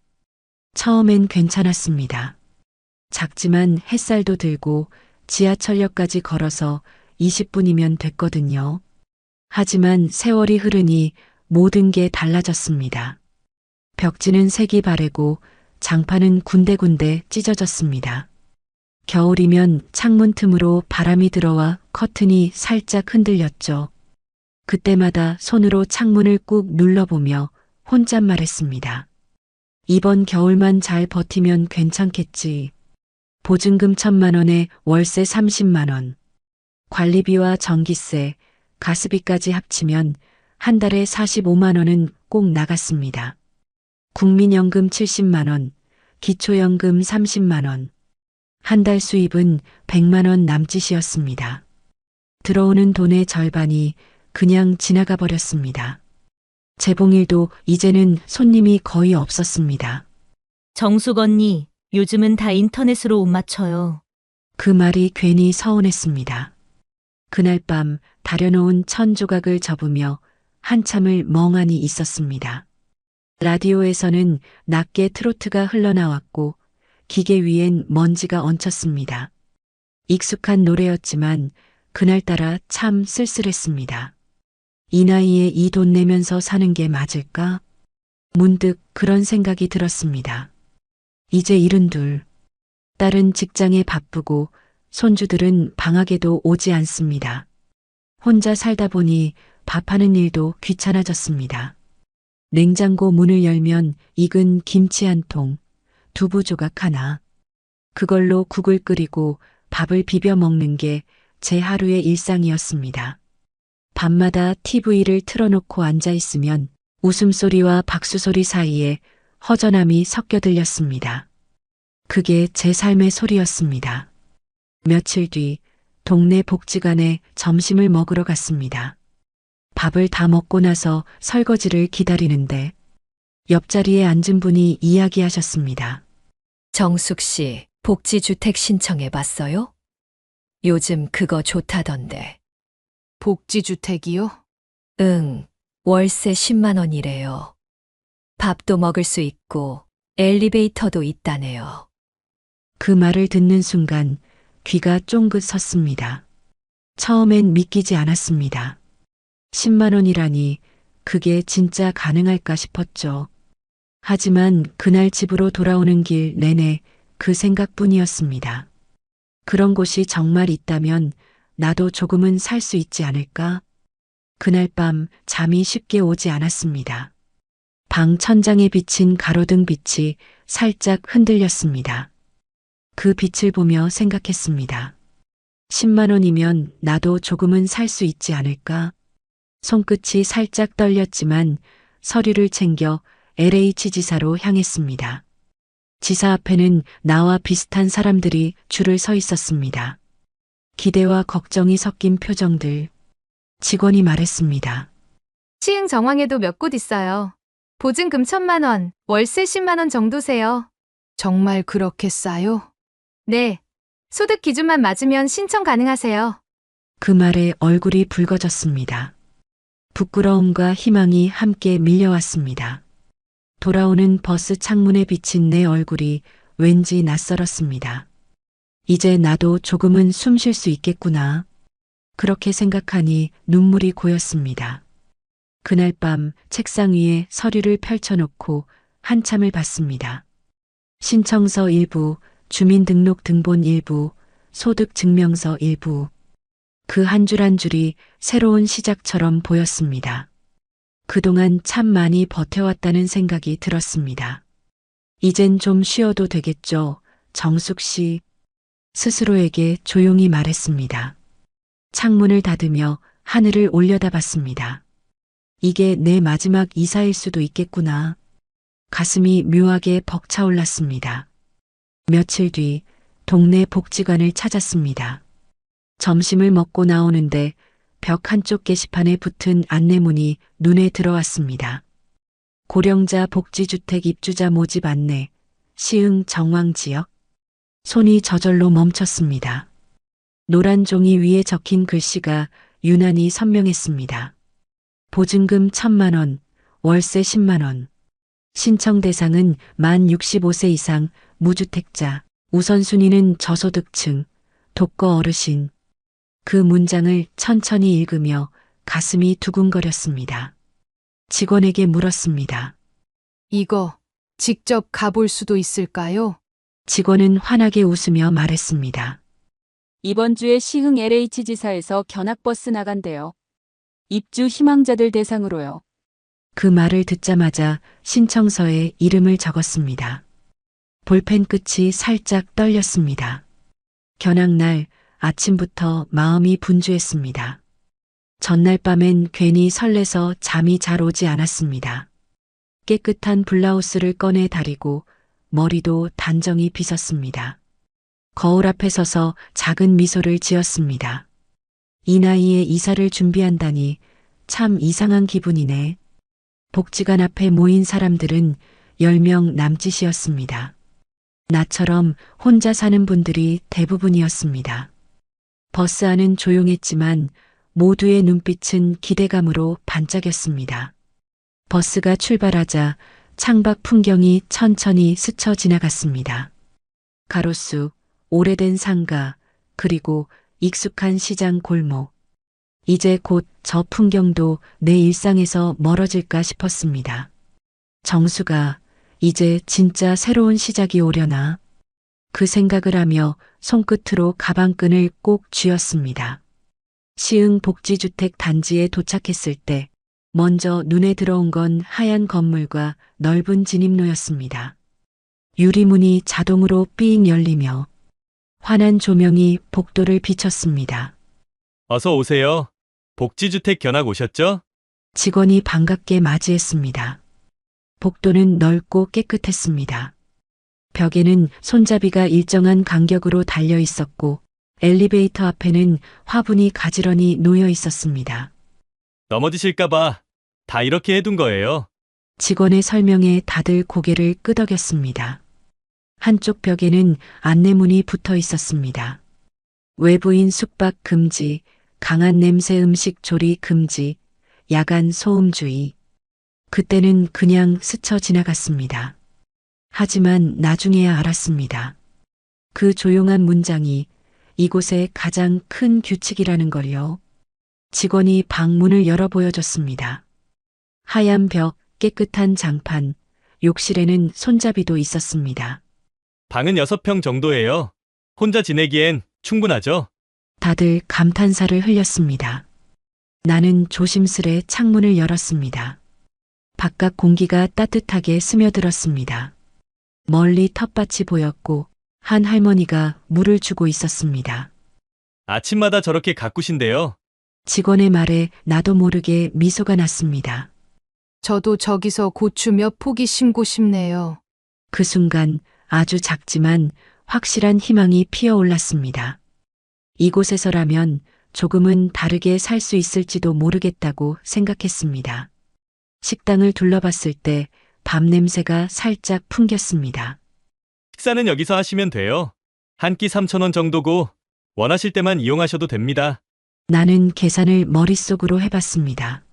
처음엔 괜찮았습니다. 작지만 햇살도 들고 지하철역까지 걸어서 20분이면 됐거든요. 하지만 세월이 흐르니 모든 게 달라졌습니다. 벽지는 색이 바래고 장판은 군데군데 찢어졌습니다. 겨울이면 창문 틈으로 바람이 들어와 커튼이 살짝 흔들렸죠. 그때마다 손으로 창문을 꾹 눌러보며 혼잣말했습니다. 이번 겨울만 잘 버티면 괜찮겠지. 보증금 1,000만 원에 월세 30만 원. 관리비와 전기세, 가스비까지 합치면 한 달에 45만 원은 꼭 나갔습니다. 국민연금 70만 원, 기초연금 30만 원. 한 달 수입은 100만 원 남짓이었습니다. 들어오는 돈의 절반이 그냥 지나가 버렸습니다. 재봉일도 이제는 손님이 거의 없었습니다. 정숙 언니, 요즘은 다 인터넷으로 옷 맞춰요. 그 말이 괜히 서운했습니다. 그날 밤 다려놓은 1,000조각을 접으며 한참을 멍하니 있었습니다. 라디오에서는 낮게 트로트가 흘러나왔고 기계 위엔 먼지가 얹혔습니다. 익숙한 노래였지만 그날따라 참 쓸쓸했습니다. 이 나이에 이 돈 내면서 사는 게 맞을까? 문득 그런 생각이 들었습니다. 이제 72. 딸은 직장에 바쁘고 손주들은 방학에도 오지 않습니다. 혼자 살다 보니 밥하는 일도 귀찮아졌습니다. 냉장고 문을 열면 익은 김치 한 통, 두부 조각 하나. 그걸로 국을 끓이고 밥을 비벼 먹는 게 제 하루의 일상이었습니다. 밤마다 TV를 틀어놓고 앉아 있으면 웃음소리와 박수소리 사이에 허전함이 섞여 들렸습니다. 그게 제 삶의 소리였습니다. 며칠 뒤 동네 복지관에 점심을 먹으러 갔습니다. 밥을 다 먹고 나서 설거지를 기다리는데 옆자리에 앉은 분이 이야기하셨습니다. 정숙 씨, 복지주택 신청해 봤어요? 요즘 그거 좋다던데. 복지주택이요? 응, 월세 10만 원이래요. 밥도 먹을 수 있고 엘리베이터도 있다네요. 그 말을 듣는 순간 귀가 쫑긋 섰습니다. 처음엔 믿기지 않았습니다. 10만 원이라니 그게 진짜 가능할까 싶었죠. 하지만 그날 집으로 돌아오는 길 내내 그 생각뿐이었습니다. 그런 곳이 정말 있다면 나도 조금은 살 수 있지 않을까? 그날 밤 잠이 쉽게 오지 않았습니다. 방 천장에 비친 가로등 빛이 살짝 흔들렸습니다. 그 빛을 보며 생각했습니다. 10만 원이면 나도 조금은 살 수 있지 않을까? 손끝이 살짝 떨렸지만 서류를 챙겨 LH 지사로 향했습니다. 지사 앞에는 나와 비슷한 사람들이 줄을 서 있었습니다. 기대와 걱정이 섞인 표정들. 직원이 말했습니다. 시흥 정황에도 몇 곳 있어요. 보증금 1,000만 원, 월세 10만 원 정도세요. 정말 그렇게 싸요? 네. 소득 기준만 맞으면 신청 가능하세요. 그 말에 얼굴이 붉어졌습니다. 부끄러움과 희망이 함께 밀려왔습니다. 돌아오는 버스 창문에 비친 내 얼굴이 왠지 낯설었습니다. 이제 나도 조금은 숨 쉴 수 있겠구나. 그렇게 생각하니 눈물이 고였습니다. 그날 밤 책상 위에 서류를 펼쳐놓고 한참을 봤습니다. 신청서 일부, 주민등록등본 일부, 소득증명서 일부. 그 한 줄 한 줄이 새로운 시작처럼 보였습니다. 그동안 참 많이 버텨왔다는 생각이 들었습니다. 이젠 좀 쉬어도 되겠죠, 정숙 씨. 스스로에게 조용히 말했습니다. 창문을 닫으며 하늘을 올려다봤습니다. 이게 내 마지막 이사일 수도 있겠구나. 가슴이 묘하게 벅차올랐습니다. 며칠 뒤 동네 복지관을 찾았습니다. 점심을 먹고 나오는데 벽 한쪽 게시판에 붙은 안내문이 눈에 들어왔습니다. 고령자 복지주택 입주자 모집 안내, 시흥 정왕지역. 손이 저절로 멈췄습니다. 노란 종이 위에 적힌 글씨가 유난히 선명했습니다. 보증금 1,000만 원, 월세 10만 원. 신청 대상은 만 65세 이상 무주택자, 우선순위는 저소득층, 독거 어르신. 그 문장을 천천히 읽으며 가슴이 두근거렸습니다. 직원에게 물었습니다. 이거 직접 가볼 수도 있을까요? 직원은 환하게 웃으며 말했습니다. 이번 주에 시흥 LH 지사에서 견학버스 나간대요. 입주 희망자들 대상으로요. 그 말을 듣자마자 신청서에 이름을 적었습니다. 볼펜 끝이 살짝 떨렸습니다. 견학날 아침부터 마음이 분주했습니다. 전날 밤엔 괜히 설레서 잠이 잘 오지 않았습니다. 깨끗한 블라우스를 꺼내 다리고 머리도 단정히 빗었습니다. 거울 앞에 서서 작은 미소를 지었습니다. 이 나이에 이사를 준비한다니 참 이상한 기분이네. 복지관 앞에 모인 사람들은 10명 남짓이었습니다. 나처럼 혼자 사는 분들이 대부분이었습니다. 버스 안은 조용했지만 모두의 눈빛은 기대감으로 반짝였습니다. 버스가 출발하자 창밖 풍경이 천천히 스쳐 지나갔습니다. 가로수, 오래된 상가, 그리고 익숙한 시장 골목. 이제 곧 저 풍경도 내 일상에서 멀어질까 싶었습니다. 정수가 이제 진짜 새로운 시작이 오려나? 그 생각을 하며 손끝으로 가방끈을 꼭 쥐었습니다. 시흥 복지주택 단지에 도착했을 때 먼저 눈에 들어온 건 하얀 건물과 넓은 진입로였습니다. 유리문이 자동으로 삥 열리며 환한 조명이 복도를 비쳤습니다. 어서 오세요. 복지주택 견학 오셨죠? 직원이 반갑게 맞이했습니다. 복도는 넓고 깨끗했습니다. 벽에는 손잡이가 일정한 간격으로 달려 있었고 엘리베이터 앞에는 화분이 가지런히 놓여 있었습니다. 넘어지실까봐 다 이렇게 해둔 거예요. 직원의 설명에 다들 고개를 끄덕였습니다. 한쪽 벽에는 안내문이 붙어 있었습니다. 외부인 숙박 금지, 강한 냄새 음식 조리 금지, 야간 소음주의. 그때는 그냥 스쳐 지나갔습니다. 하지만 나중에야 알았습니다. 그 조용한 문장이 이곳의 가장 큰 규칙이라는 걸요. 직원이 방문을 열어 보여줬습니다. 하얀 벽, 깨끗한 장판, 욕실에는 손잡이도 있었습니다. 방은 6평 정도예요. 혼자 지내기엔 충분하죠? 다들 감탄사를 흘렸습니다. 나는 조심스레 창문을 열었습니다. 바깥 공기가 따뜻하게 스며들었습니다. 멀리 텃밭이 보였고 한 할머니가 물을 주고 있었습니다. 아침마다 저렇게 가꾸신대요. 직원의 말에 나도 모르게 미소가 났습니다. 저도 저기서 고추 몇 포기 심고 싶네요. 그 순간 아주 작지만 확실한 희망이 피어올랐습니다. 이곳에서라면 조금은 다르게 살 수 있을지도 모르겠다고 생각했습니다. 식당을 둘러봤을 때 밥 냄새가 살짝 풍겼습니다. 식사는 여기서 하시면 돼요. 한 끼 3,000원 정도고 원하실 때만 이용하셔도 됩니다. 나는 계산을 머릿속으로 해봤습니다.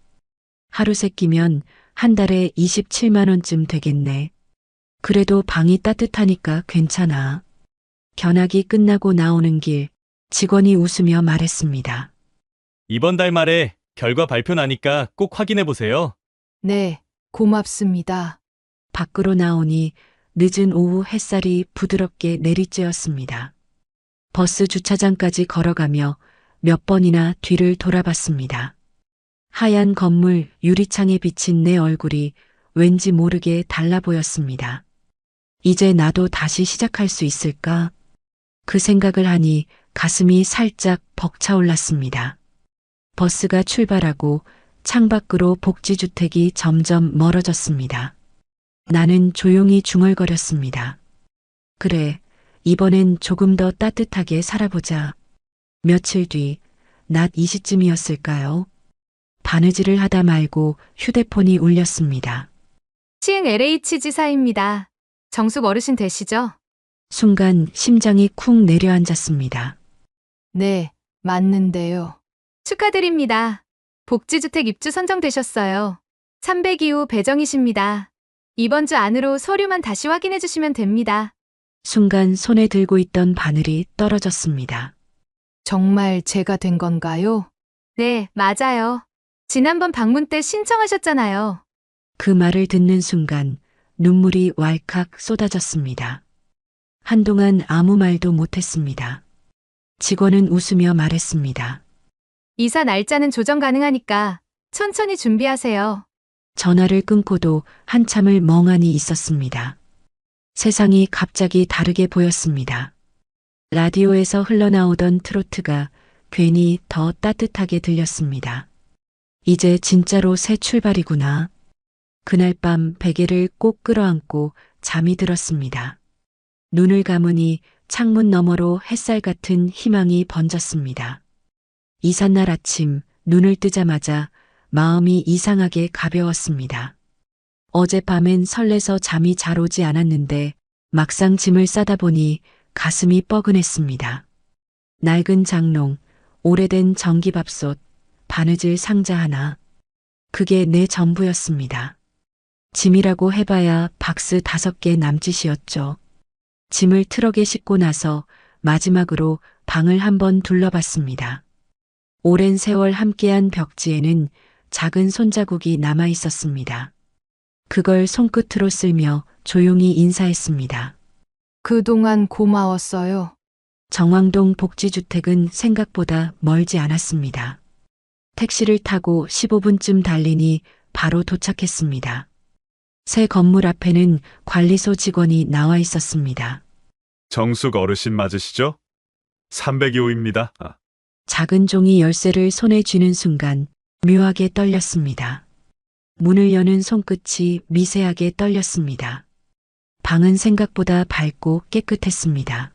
하루 세 끼면 한 달에 27만 원쯤 되겠네. 그래도 방이 따뜻하니까 괜찮아. 견학이 끝나고 나오는 길, 직원이 웃으며 말했습니다. 이번 달 말에 결과 발표 나니까 꼭 확인해 보세요. 네, 고맙습니다. 밖으로 나오니 늦은 오후 햇살이 부드럽게 내리쬐었습니다. 버스 주차장까지 걸어가며 몇 번이나 뒤를 돌아봤습니다. 하얀 건물 유리창에 비친 내 얼굴이 왠지 모르게 달라 보였습니다. 이제 나도 다시 시작할 수 있을까? 그 생각을 하니 가슴이 살짝 벅차올랐습니다. 버스가 출발하고 창밖으로 복지주택이 점점 멀어졌습니다. 나는 조용히 중얼거렸습니다. 그래, 이번엔 조금 더 따뜻하게 살아보자. 며칠 뒤, 낮 2시쯤이었을까요? 바느질을 하다 말고 휴대폰이 울렸습니다. 시흥 LH 지사입니다. 정숙 어르신 되시죠? 순간 심장이 쿵 내려앉았습니다. 네, 맞는데요. 축하드립니다. 복지주택 입주 선정되셨어요. 302호 배정이십니다. 이번 주 안으로 서류만 다시 확인해 주시면 됩니다. 순간 손에 들고 있던 바늘이 떨어졌습니다. 정말 제가 된 건가요? 네, 맞아요. 지난번 방문 때 신청하셨잖아요. 그 말을 듣는 순간 눈물이 왈칵 쏟아졌습니다. 한동안 아무 말도 못했습니다. 직원은 웃으며 말했습니다. 이사 날짜는 조정 가능하니까 천천히 준비하세요. 전화를 끊고도 한참을 멍하니 있었습니다. 세상이 갑자기 다르게 보였습니다. 라디오에서 흘러나오던 트로트가 괜히 더 따뜻하게 들렸습니다. 이제 진짜로 새 출발이구나. 그날 밤 베개를 꼭 끌어안고 잠이 들었습니다. 눈을 감으니 창문 너머로 햇살 같은 희망이 번졌습니다. 이삿날 아침 눈을 뜨자마자 마음이 이상하게 가벼웠습니다. 어젯밤엔 설레서 잠이 잘 오지 않았는데 막상 짐을 싸다 보니 가슴이 뻐근했습니다. 낡은 장롱, 오래된 전기밥솥, 바느질 상자 하나. 그게 내 전부였습니다. 짐이라고 해봐야 박스 5개 남짓이었죠. 짐을 트럭에 싣고 나서 마지막으로 방을 한번 둘러봤습니다. 오랜 세월 함께한 벽지에는 작은 손자국이 남아 있었습니다. 그걸 손끝으로 쓸며 조용히 인사했습니다. 그동안 고마웠어요. 정왕동 복지주택은 생각보다 멀지 않았습니다. 택시를 타고 15분쯤 달리니 바로 도착했습니다. 새 건물 앞에는 관리소 직원이 나와 있었습니다. 정숙 어르신 맞으시죠? 302호입니다. 작은 종이 열쇠를 손에 쥐는 순간 묘하게 떨렸습니다. 문을 여는 손끝이 미세하게 떨렸습니다. 방은 생각보다 밝고 깨끗했습니다.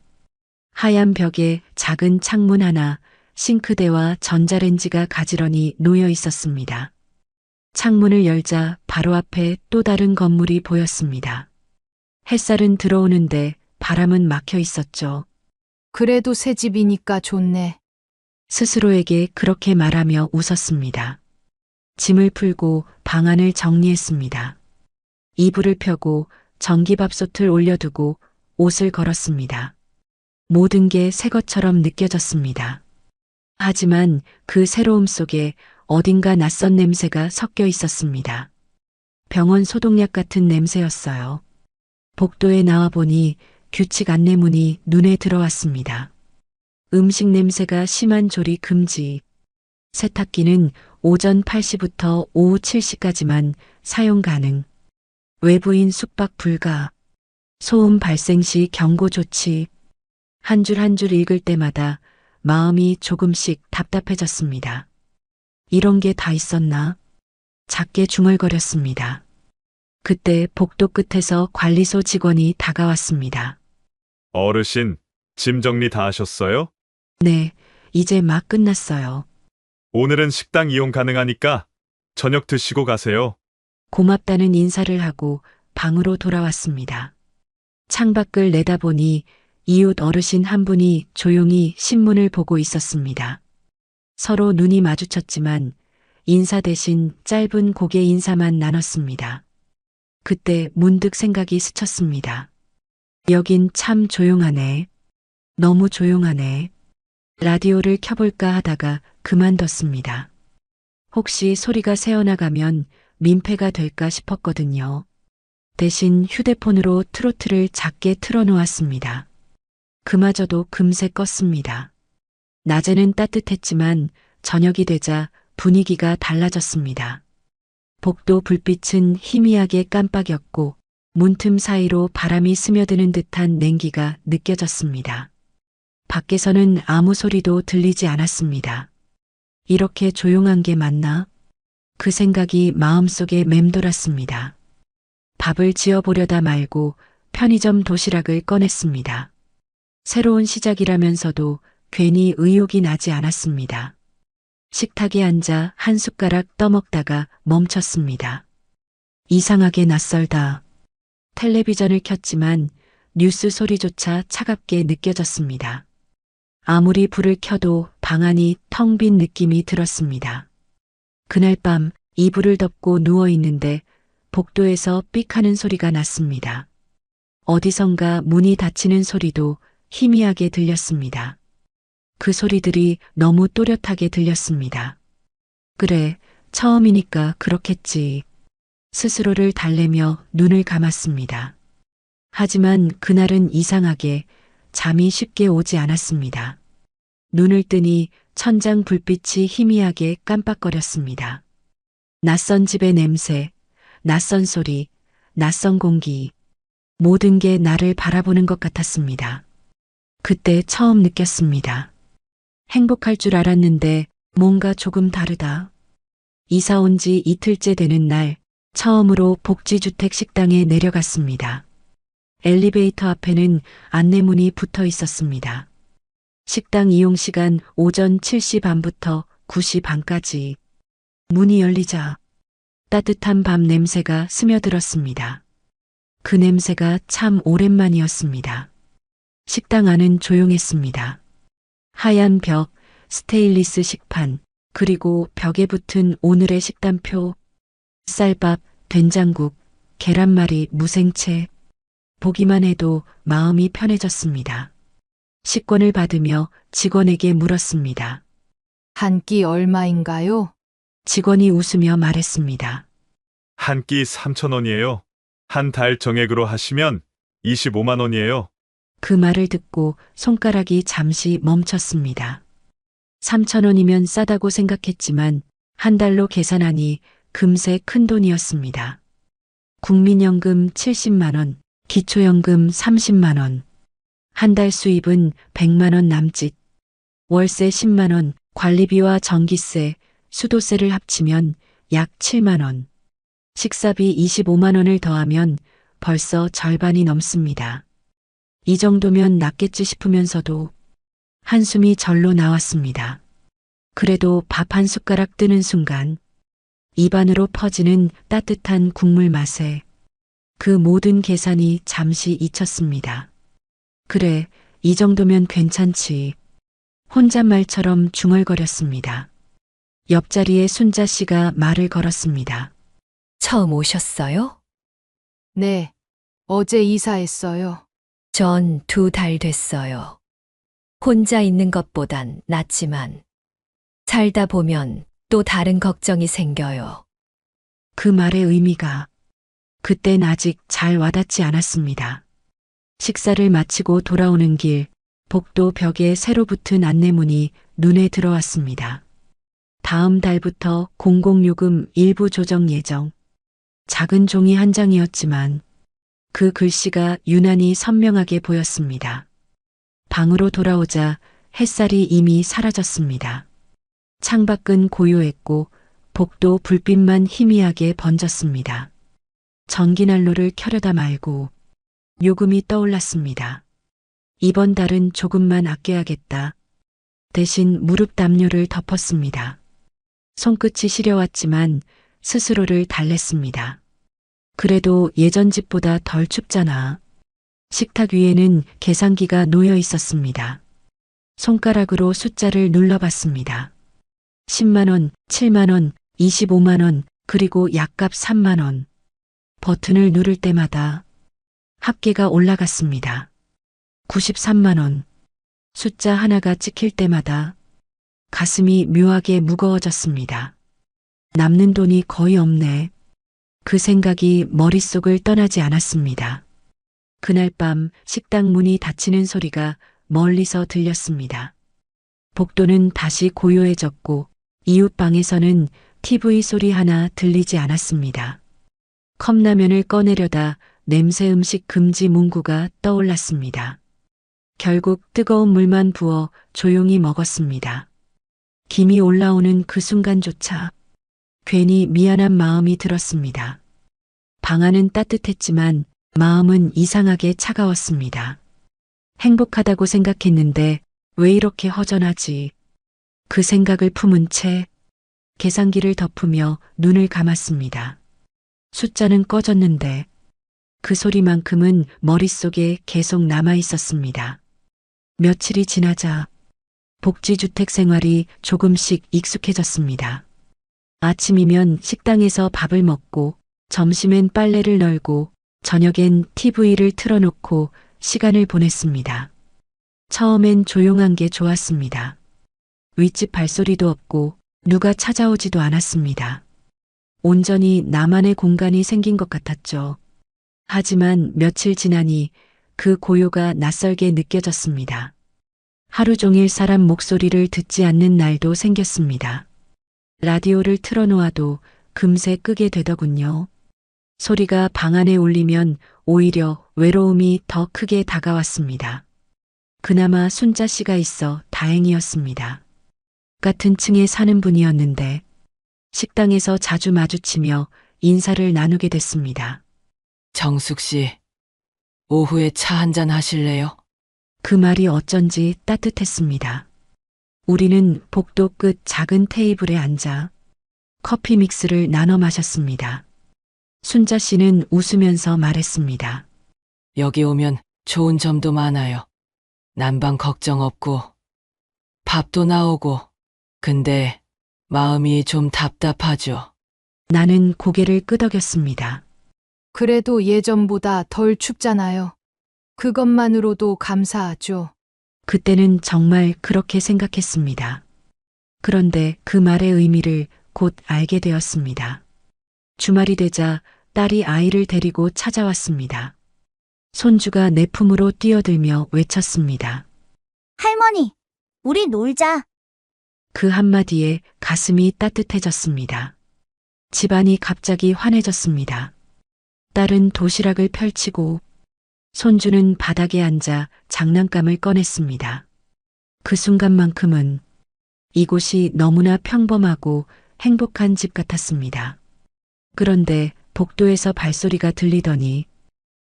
하얀 벽에 작은 창문 하나, 싱크대와 전자레인지가 가지런히 놓여 있었습니다. 창문을 열자 바로 앞에 또 다른 건물이 보였습니다. 햇살은 들어오는데 바람은 막혀 있었죠. 그래도 새 집이니까 좋네. 스스로에게 그렇게 말하며 웃었습니다. 짐을 풀고 방안을 정리했습니다. 이불을 펴고 전기밥솥을 올려두고 옷을 걸었습니다. 모든 게 새 것처럼 느껴졌습니다. 하지만 그 새로움 속에 어딘가 낯선 냄새가 섞여 있었습니다. 병원 소독약 같은 냄새였어요. 복도에 나와보니 규칙 안내문이 눈에 들어왔습니다. 음식 냄새가 심한 조리 금지. 세탁기는 오전 8시부터 오후 7시까지만 사용 가능. 외부인 숙박 불가. 소음 발생 시 경고 조치. 한 줄 한 줄 읽을 때마다 마음이 조금씩 답답해졌습니다. 이런 게 다 있었나? 작게 중얼거렸습니다. 그때 복도 끝에서 관리소 직원이 다가왔습니다. 어르신, 짐 정리 다 하셨어요? 네, 이제 막 끝났어요. 오늘은 식당 이용 가능하니까 저녁 드시고 가세요. 고맙다는 인사를 하고 방으로 돌아왔습니다. 창밖을 내다보니 이웃 어르신 한 분이 조용히 신문을 보고 있었습니다. 서로 눈이 마주쳤지만 인사 대신 짧은 고개 인사만 나눴습니다. 그때 문득 생각이 스쳤습니다. 여긴 참 조용하네. 너무 조용하네. 라디오를 켜볼까 하다가 그만뒀습니다. 혹시 소리가 새어나가면 민폐가 될까 싶었거든요. 대신 휴대폰으로 트로트를 작게 틀어놓았습니다. 그마저도 금세 껐습니다. 낮에는 따뜻했지만 저녁이 되자 분위기가 달라졌습니다. 복도 불빛은 희미하게 깜빡였고 문틈 사이로 바람이 스며드는 듯한 냉기가 느껴졌습니다. 밖에서는 아무 소리도 들리지 않았습니다. 이렇게 조용한 게 맞나? 그 생각이 마음속에 맴돌았습니다. 밥을 지어보려다 말고 편의점 도시락을 꺼냈습니다. 새로운 시작이라면서도 괜히 의욕이 나지 않았습니다. 식탁에 앉아 한 숟가락 떠먹다가 멈췄습니다. 이상하게 낯설다. 텔레비전을 켰지만 뉴스 소리조차 차갑게 느껴졌습니다. 아무리 불을 켜도 방 안이 텅 빈 느낌이 들었습니다. 그날 밤 이불을 덮고 누워 있는데 복도에서 삑 하는 소리가 났습니다. 어디선가 문이 닫히는 소리도 희미하게 들렸습니다. 그 소리들이 너무 또렷하게 들렸습니다. 그래, 처음이니까 그렇겠지. 스스로를 달래며 눈을 감았습니다. 하지만 그날은 이상하게 잠이 쉽게 오지 않았습니다. 눈을 뜨니 천장 불빛이 희미하게 깜빡거렸습니다. 낯선 집의 냄새, 낯선 소리, 낯선 공기, 모든 게 나를 바라보는 것 같았습니다. 그때 처음 느꼈습니다. 행복할 줄 알았는데 뭔가 조금 다르다. 이사 온 지 이틀째 되는 날, 처음으로 복지주택 식당에 내려갔습니다. 엘리베이터 앞에는 안내문이 붙어 있었습니다. 식당 이용 시간 오전 7시 반부터 9시 반까지. 문이 열리자 따뜻한 밤 냄새가 스며들었습니다. 그 냄새가 참 오랜만이었습니다. 식당 안은 조용했습니다. 하얀 벽, 스테인리스 식판, 그리고 벽에 붙은 오늘의 식단표, 쌀밥, 된장국, 계란말이, 무생채. 보기만 해도 마음이 편해졌습니다. 식권을 받으며 직원에게 물었습니다. 한 끼 얼마인가요? 직원이 웃으며 말했습니다. 한 끼 3,000원이에요. 한 달 정액으로 하시면 25만 원이에요. 그 말을 듣고 손가락이 잠시 멈췄습니다. 3,000원이면 싸다고 생각했지만 한 달로 계산하니 금세 큰 돈이었습니다. 국민연금 70만 원, 기초연금 30만 원, 한 달 수입은 100만 원 남짓, 월세 10만 원, 관리비와 전기세, 수도세를 합치면 약 7만 원. 식사비 25만 원을 더하면 벌써 절반이 넘습니다. 이 정도면 낫겠지 싶으면서도 한숨이 절로 나왔습니다. 그래도 밥 한 숟가락 뜨는 순간 입안으로 퍼지는 따뜻한 국물 맛에 그 모든 계산이 잠시 잊혔습니다. 그래, 이 정도면 괜찮지. 혼잣말처럼 중얼거렸습니다. 옆자리에 순자 씨가 말을 걸었습니다. 처음 오셨어요? 네. 어제 이사했어요. 전 2달 됐어요. 혼자 있는 것보단 낫지만 살다 보면 또 다른 걱정이 생겨요. 그 말의 의미가 그땐 아직 잘 와닿지 않았습니다. 식사를 마치고 돌아오는 길, 복도 벽에 새로 붙은 안내문이 눈에 들어왔습니다. 다음 달부터 공공요금 일부 조정 예정. 작은 종이 한 장이었지만 그 글씨가 유난히 선명하게 보였습니다. 방으로 돌아오자 햇살이 이미 사라졌습니다. 창밖은 고요했고 복도 불빛만 희미하게 번졌습니다. 전기난로를 켜려다 말고 요금이 떠올랐습니다. 이번 달은 조금만 아껴야겠다. 대신 무릎 담요를 덮었습니다. 손끝이 시려왔지만 스스로를 달랬습니다. 그래도 예전 집보다 덜 춥잖아. 식탁 위에는 계산기가 놓여 있었습니다. 손가락으로 숫자를 눌러봤습니다. 10만 원, 7만 원, 25만 원, 그리고 약값 3만 원. 버튼을 누를 때마다 합계가 올라갔습니다. 93만 원. 숫자 하나가 찍힐 때마다 가슴이 묘하게 무거워졌습니다. 남는 돈이 거의 없네. 그 생각이 머릿속을 떠나지 않았습니다. 그날 밤 식당 문이 닫히는 소리가 멀리서 들렸습니다. 복도는 다시 고요해졌고 이웃 방에서는 TV 소리 하나 들리지 않았습니다. 컵라면을 꺼내려다 냄새 음식 금지 문구가 떠올랐습니다. 결국 뜨거운 물만 부어 조용히 먹었습니다. 김이 올라오는 그 순간조차 괜히 미안한 마음이 들었습니다. 방 안은 따뜻했지만 마음은 이상하게 차가웠습니다. 행복하다고 생각했는데 왜 이렇게 허전하지? 그 생각을 품은 채 계산기를 덮으며 눈을 감았습니다. 숫자는 꺼졌는데 그 소리만큼은 머릿속에 계속 남아 있었습니다. 며칠이 지나자 복지주택 생활이 조금씩 익숙해졌습니다. 아침이면 식당에서 밥을 먹고 점심엔 빨래를 널고 저녁엔 TV를 틀어놓고 시간을 보냈습니다. 처음엔 조용한 게 좋았습니다. 윗집 발소리도 없고 누가 찾아오지도 않았습니다. 온전히 나만의 공간이 생긴 것 같았죠. 하지만 며칠 지나니 그 고요가 낯설게 느껴졌습니다. 하루 종일 사람 목소리를 듣지 않는 날도 생겼습니다. 라디오를 틀어놓아도 금세 끄게 되더군요. 소리가 방 안에 울리면 오히려 외로움이 더 크게 다가왔습니다. 그나마 순자 씨가 있어 다행이었습니다. 같은 층에 사는 분이었는데 식당에서 자주 마주치며 인사를 나누게 됐습니다. 정숙 씨, 오후에 차 한잔 하실래요? 그 말이 어쩐지 따뜻했습니다. 우리는 복도 끝 작은 테이블에 앉아 커피 믹스를 나눠 마셨습니다. 순자 씨는 웃으면서 말했습니다. 여기 오면 좋은 점도 많아요. 난방 걱정 없고 밥도 나오고. 근데 마음이 좀 답답하죠. 나는 고개를 끄덕였습니다. 그래도 예전보다 덜 춥잖아요. 그것만으로도 감사하죠. 그때는 정말 그렇게 생각했습니다. 그런데 그 말의 의미를 곧 알게 되었습니다. 주말이 되자 딸이 아이를 데리고 찾아왔습니다. 손주가 내 품으로 뛰어들며 외쳤습니다. 할머니, 우리 놀자. 그 한마디에 가슴이 따뜻해졌습니다. 집안이 갑자기 환해졌습니다. 딸은 도시락을 펼치고 손주는 바닥에 앉아 장난감을 꺼냈습니다. 그 순간만큼은 이곳이 너무나 평범하고 행복한 집 같았습니다. 그런데 복도에서 발소리가 들리더니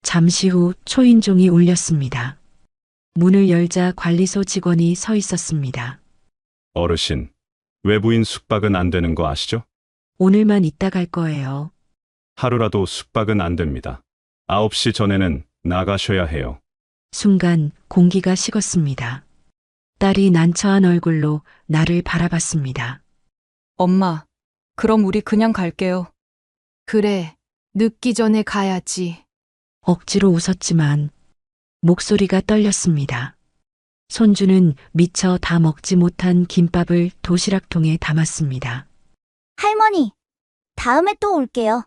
잠시 후 초인종이 울렸습니다. 문을 열자 관리소 직원이 서 있었습니다. 어르신, 외부인 숙박은 안 되는 거 아시죠? 오늘만 있다 갈 거예요. 하루라도 숙박은 안 됩니다. 9시 전에는 나가셔야 해요. 순간 공기가 식었습니다. 딸이 난처한 얼굴로 나를 바라봤습니다. 엄마, 그럼 우리 그냥 갈게요. 그래, 늦기 전에 가야지. 억지로 웃었지만 목소리가 떨렸습니다. 손주는 미처 다 먹지 못한 김밥을 도시락통에 담았습니다. 할머니, 다음에 또 올게요.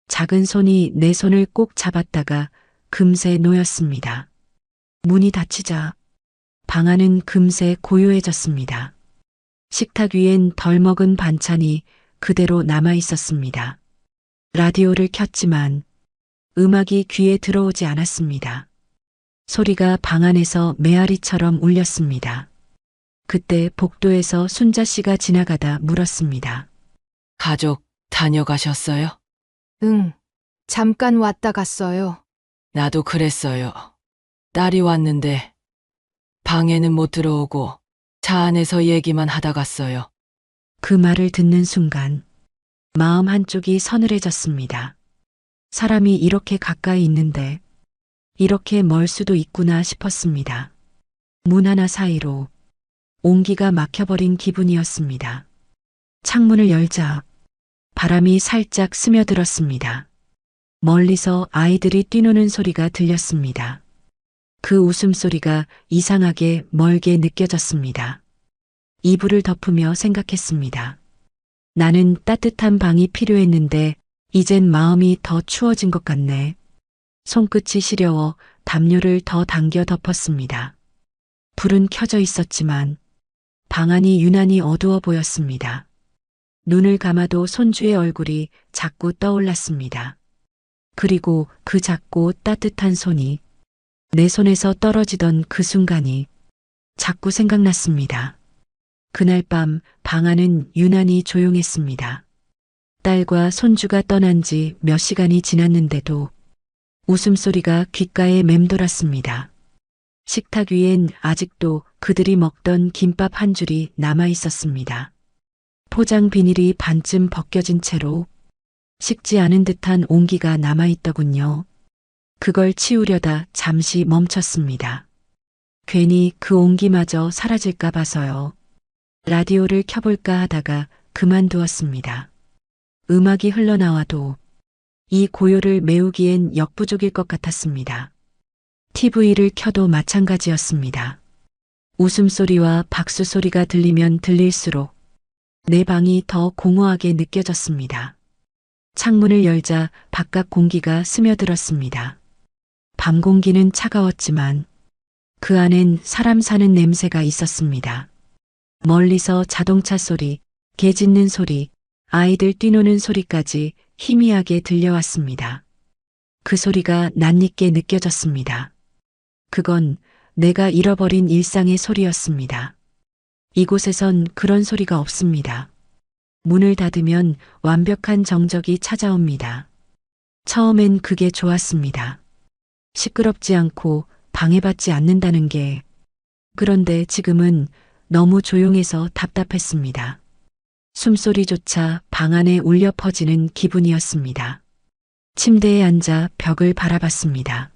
작은 손이 내 손을 꼭 잡았다가 금세 놓였습니다. 문이 닫히자 방 안은 금세 고요해졌습니다. 식탁 위엔 덜 먹은 반찬이 그대로 남아 있었습니다. 라디오를 켰지만 음악이 귀에 들어오지 않았습니다. 소리가 방 안에서 메아리처럼 울렸습니다. 그때 복도에서 순자 씨가 지나가다 물었습니다. 가족 다녀가셨어요? 응, 잠깐 왔다 갔어요. 나도 그랬어요. 딸이 왔는데 방에는 못 들어오고 차 안에서 얘기만 하다 갔어요. 그 말을 듣는 순간 마음 한쪽이 서늘해졌습니다. 사람이 이렇게 가까이 있는데 이렇게 멀 수도 있구나 싶었습니다. 문 하나 사이로 온기가 막혀버린 기분이었습니다. 창문을 열자 바람이 살짝 스며들었습니다. 멀리서 아이들이 뛰노는 소리가 들렸습니다. 그 웃음소리가 이상하게 멀게 느껴졌습니다. 이불을 덮으며 생각했습니다. 나는 따뜻한 방이 필요했는데 이젠 마음이 더 추워진 것 같네. 손끝이 시려워 담요를 더 당겨 덮었습니다. 불은 켜져 있었지만 방 안이 유난히 어두워 보였습니다. 눈을 감아도 손주의 얼굴이 자꾸 떠올랐습니다. 그리고 그 작고 따뜻한 손이 내 손에서 떨어지던 그 순간이 자꾸 생각났습니다. 그날 밤 방 안은 유난히 조용했습니다. 딸과 손주가 떠난 지 몇 시간이 지났는데도 웃음소리가 귓가에 맴돌았습니다. 식탁 위엔 아직도 그들이 먹던 김밥 한 줄이 남아 있었습니다. 포장 비닐이 반쯤 벗겨진 채로 식지 않은 듯한 온기가 남아 있더군요. 그걸 치우려다 잠시 멈췄습니다. 괜히 그 온기마저 사라질까 봐서요. 라디오를 켜볼까 하다가 그만두었습니다. 음악이 흘러나와도 이 고요를 메우기엔 역부족일 것 같았습니다. TV를 켜도 마찬가지였습니다. 웃음소리와 박수 소리가 들리면 들릴수록 내 방이 더 공허하게 느껴졌습니다. 창문을 열자 바깥 공기가 스며들었습니다. 밤 공기는 차가웠지만 그 안엔 사람 사는 냄새가 있었습니다. 멀리서 자동차 소리, 개 짖는 소리, 아이들 뛰노는 소리까지 희미하게 들려왔습니다. 그 소리가 낯익게 느껴졌습니다. 그건 내가 잃어버린 일상의 소리였습니다. 이곳에선 그런 소리가 없습니다. 문을 닫으면 완벽한 정적이 찾아옵니다. 처음엔 그게 좋았습니다. 시끄럽지 않고 방해받지 않는다는 게. 그런데 지금은 너무 조용해서 답답했습니다. 숨소리조차 방 안에 울려 퍼지는 기분이었습니다. 침대에 앉아 벽을 바라봤습니다.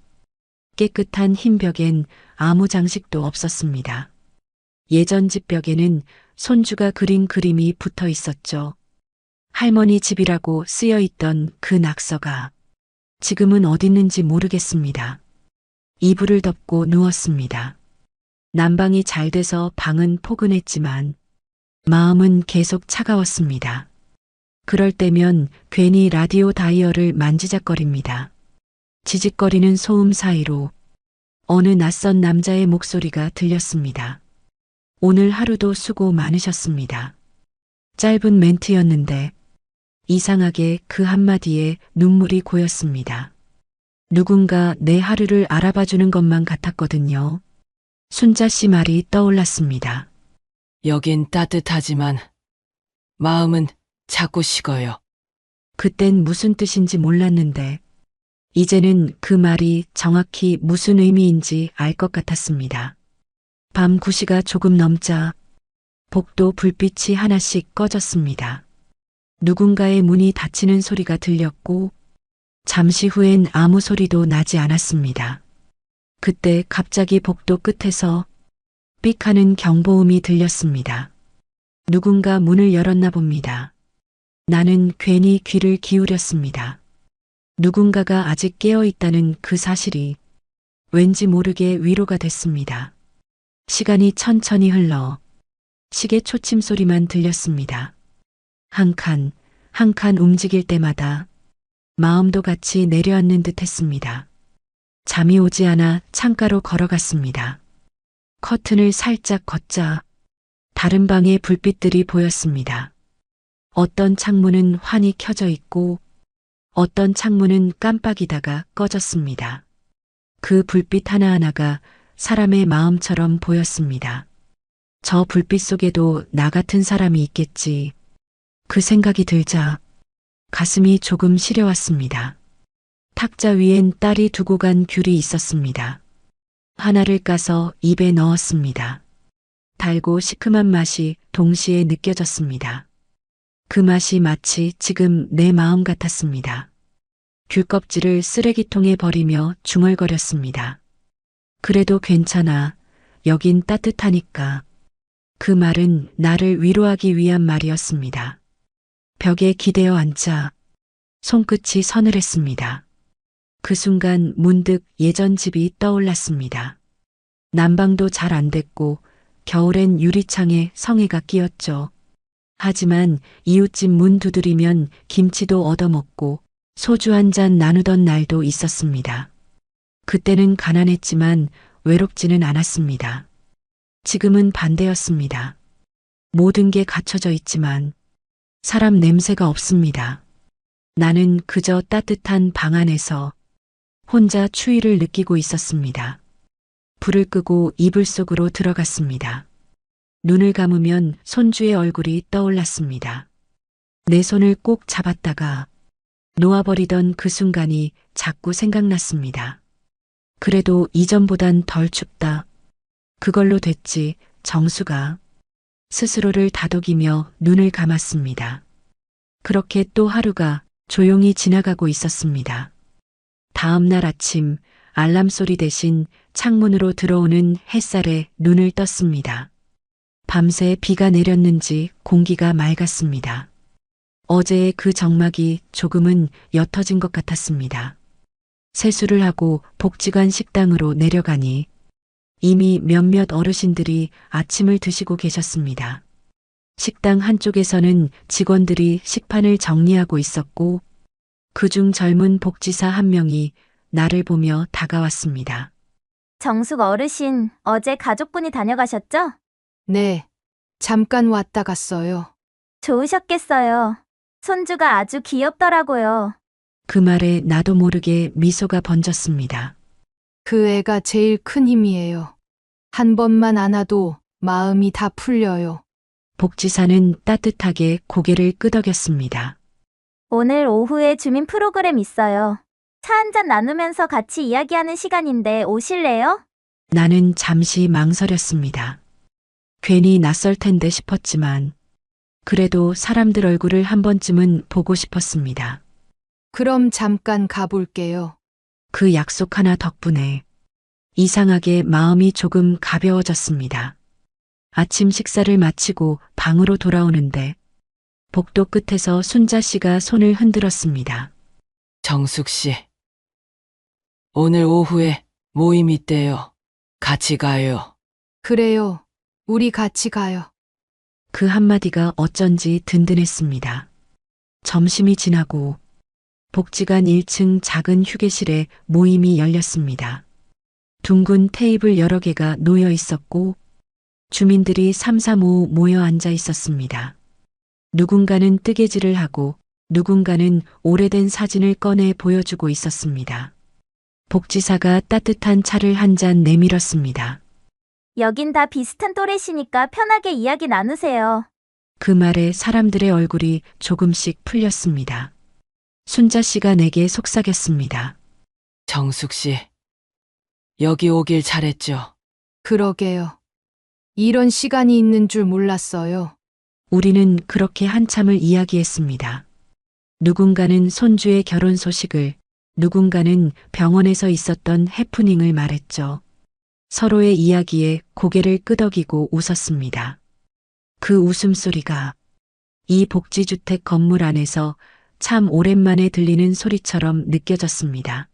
깨끗한 흰 벽엔 아무 장식도 없었습니다. 예전 집 벽에는 손주가 그린 그림이 붙어 있었죠. 할머니 집이라고 쓰여 있던 그 낙서가 지금은 어딨는지 모르겠습니다. 이불을 덮고 누웠습니다. 난방이 잘 돼서 방은 포근했지만 마음은 계속 차가웠습니다. 그럴 때면 괜히 라디오 다이얼을 만지작거립니다. 지직거리는 소음 사이로 어느 낯선 남자의 목소리가 들렸습니다. 오늘 하루도 수고 많으셨습니다. 짧은 멘트였는데 이상하게 그 한마디에 눈물이 고였습니다. 누군가 내 하루를 알아봐주는 것만 같았거든요. 순자 씨 말이 떠올랐습니다. 여긴 따뜻하지만 마음은 자꾸 식어요. 그땐 무슨 뜻인지 몰랐는데 이제는 그 말이 정확히 무슨 의미인지 알 것 같았습니다. 밤 9시가 조금 넘자 복도 불빛이 하나씩 꺼졌습니다. 누군가의 문이 닫히는 소리가 들렸고 잠시 후엔 아무 소리도 나지 않았습니다. 그때 갑자기 복도 끝에서 삑 하는 경보음이 들렸습니다. 누군가 문을 열었나 봅니다. 나는 괜히 귀를 기울였습니다. 누군가가 아직 깨어 있다는 그 사실이 왠지 모르게 위로가 됐습니다. 시간이 천천히 흘러 시계 초침 소리만 들렸습니다. 한 칸 움직일 때마다 마음도 같이 내려앉는 듯 했습니다. 잠이 오지 않아 창가로 걸어갔습니다. 커튼을 살짝 걷자 다른 방의 불빛들이 보였습니다. 어떤 창문은 환히 켜져 있고 어떤 창문은 깜빡이다가 꺼졌습니다. 그 불빛 하나하나가 사람의 마음처럼 보였습니다. 저 불빛 속에도 나 같은 사람이 있겠지. 그 생각이 들자 가슴이 조금 시려왔습니다. 탁자 위엔 딸이 두고 간 귤이 있었습니다. 하나를 까서 입에 넣었습니다. 달고 시큼한 맛이 동시에 느껴졌습니다. 그 맛이 마치 지금 내 마음 같았습니다. 귤 껍질을 쓰레기통에 버리며 중얼거렸습니다. 그래도 괜찮아. 여긴 따뜻하니까. 그 말은 나를 위로하기 위한 말이었습니다. 벽에 기대어 앉자 손끝이 서늘했습니다. 그 순간 문득 예전 집이 떠올랐습니다. 난방도 잘 안 됐고 겨울엔 유리창에 성에가 끼었죠. 하지만 이웃집 문 두드리면 김치도 얻어먹고 소주 한 잔 나누던 날도 있었습니다. 그때는 가난했지만 외롭지는 않았습니다. 지금은 반대였습니다. 모든 게 갖춰져 있지만 사람 냄새가 없습니다. 나는 그저 따뜻한 방 안에서 혼자 추위를 느끼고 있었습니다. 불을 끄고 이불 속으로 들어갔습니다. 눈을 감으면 손주의 얼굴이 떠올랐습니다. 내 손을 꼭 잡았다가 놓아버리던 그 순간이 자꾸 생각났습니다. 그래도 이전보단 덜 춥다. 그걸로 됐지, 정수가. 스스로를 다독이며 눈을 감았습니다. 그렇게 또 하루가 조용히 지나가고 있었습니다. 다음 날 아침 알람 소리 대신 창문으로 들어오는 햇살에 눈을 떴습니다. 밤새 비가 내렸는지 공기가 맑았습니다. 어제의 그 적막이 조금은 옅어진 것 같았습니다. 세수를 하고 복지관 식당으로 내려가니 이미 몇몇 어르신들이 아침을 드시고 계셨습니다. 식당 한쪽에서는 직원들이 식판을 정리하고 있었고 그중 젊은 복지사 한 명이 나를 보며 다가왔습니다. 정숙 어르신, 어제 가족분이 다녀가셨죠? 네, 잠깐 왔다 갔어요. 좋으셨겠어요. 손주가 아주 귀엽더라고요. 그 말에 나도 모르게 미소가 번졌습니다. 그 애가 제일 큰 힘이에요. 한 번만 안아도 마음이 다 풀려요. 복지사는 따뜻하게 고개를 끄덕였습니다. 오늘 오후에 주민 프로그램 있어요. 차 한잔 나누면서 같이 이야기하는 시간인데 오실래요? 나는 잠시 망설였습니다. 괜히 낯설 텐데 싶었지만 그래도 사람들 얼굴을 한 번쯤은 보고 싶었습니다. 그럼 잠깐 가볼게요. 그 약속 하나 덕분에 이상하게 마음이 조금 가벼워졌습니다. 아침 식사를 마치고 방으로 돌아오는데 복도 끝에서 순자 씨가 손을 흔들었습니다. 정숙 씨. 오늘 오후에 모임 있대요. 같이 가요. 그래요. 우리 같이 가요. 그 한마디가 어쩐지 든든했습니다. 점심이 지나고 복지관 1층 작은 휴게실에 모임이 열렸습니다. 둥근 테이블 여러 개가 놓여 있었고 주민들이 삼삼오오 모여 앉아 있었습니다. 누군가는 뜨개질을 하고 누군가는 오래된 사진을 꺼내 보여주고 있었습니다. 복지사가 따뜻한 차를 한 잔 내밀었습니다. 여긴 다 비슷한 또래시니까 편하게 이야기 나누세요. 그 말에 사람들의 얼굴이 조금씩 풀렸습니다. 순자 씨가 내게 속삭였습니다. 정숙 씨, 여기 오길 잘했죠. 그러게요. 이런 시간이 있는 줄 몰랐어요. 우리는 그렇게 한참을 이야기했습니다. 누군가는 손주의 결혼 소식을, 누군가는 병원에서 있었던 해프닝을 말했죠. 서로의 이야기에 고개를 끄덕이고 웃었습니다. 그 웃음소리가 이 복지주택 건물 안에서 참 오랜만에 들리는 소리처럼 느껴졌습니다.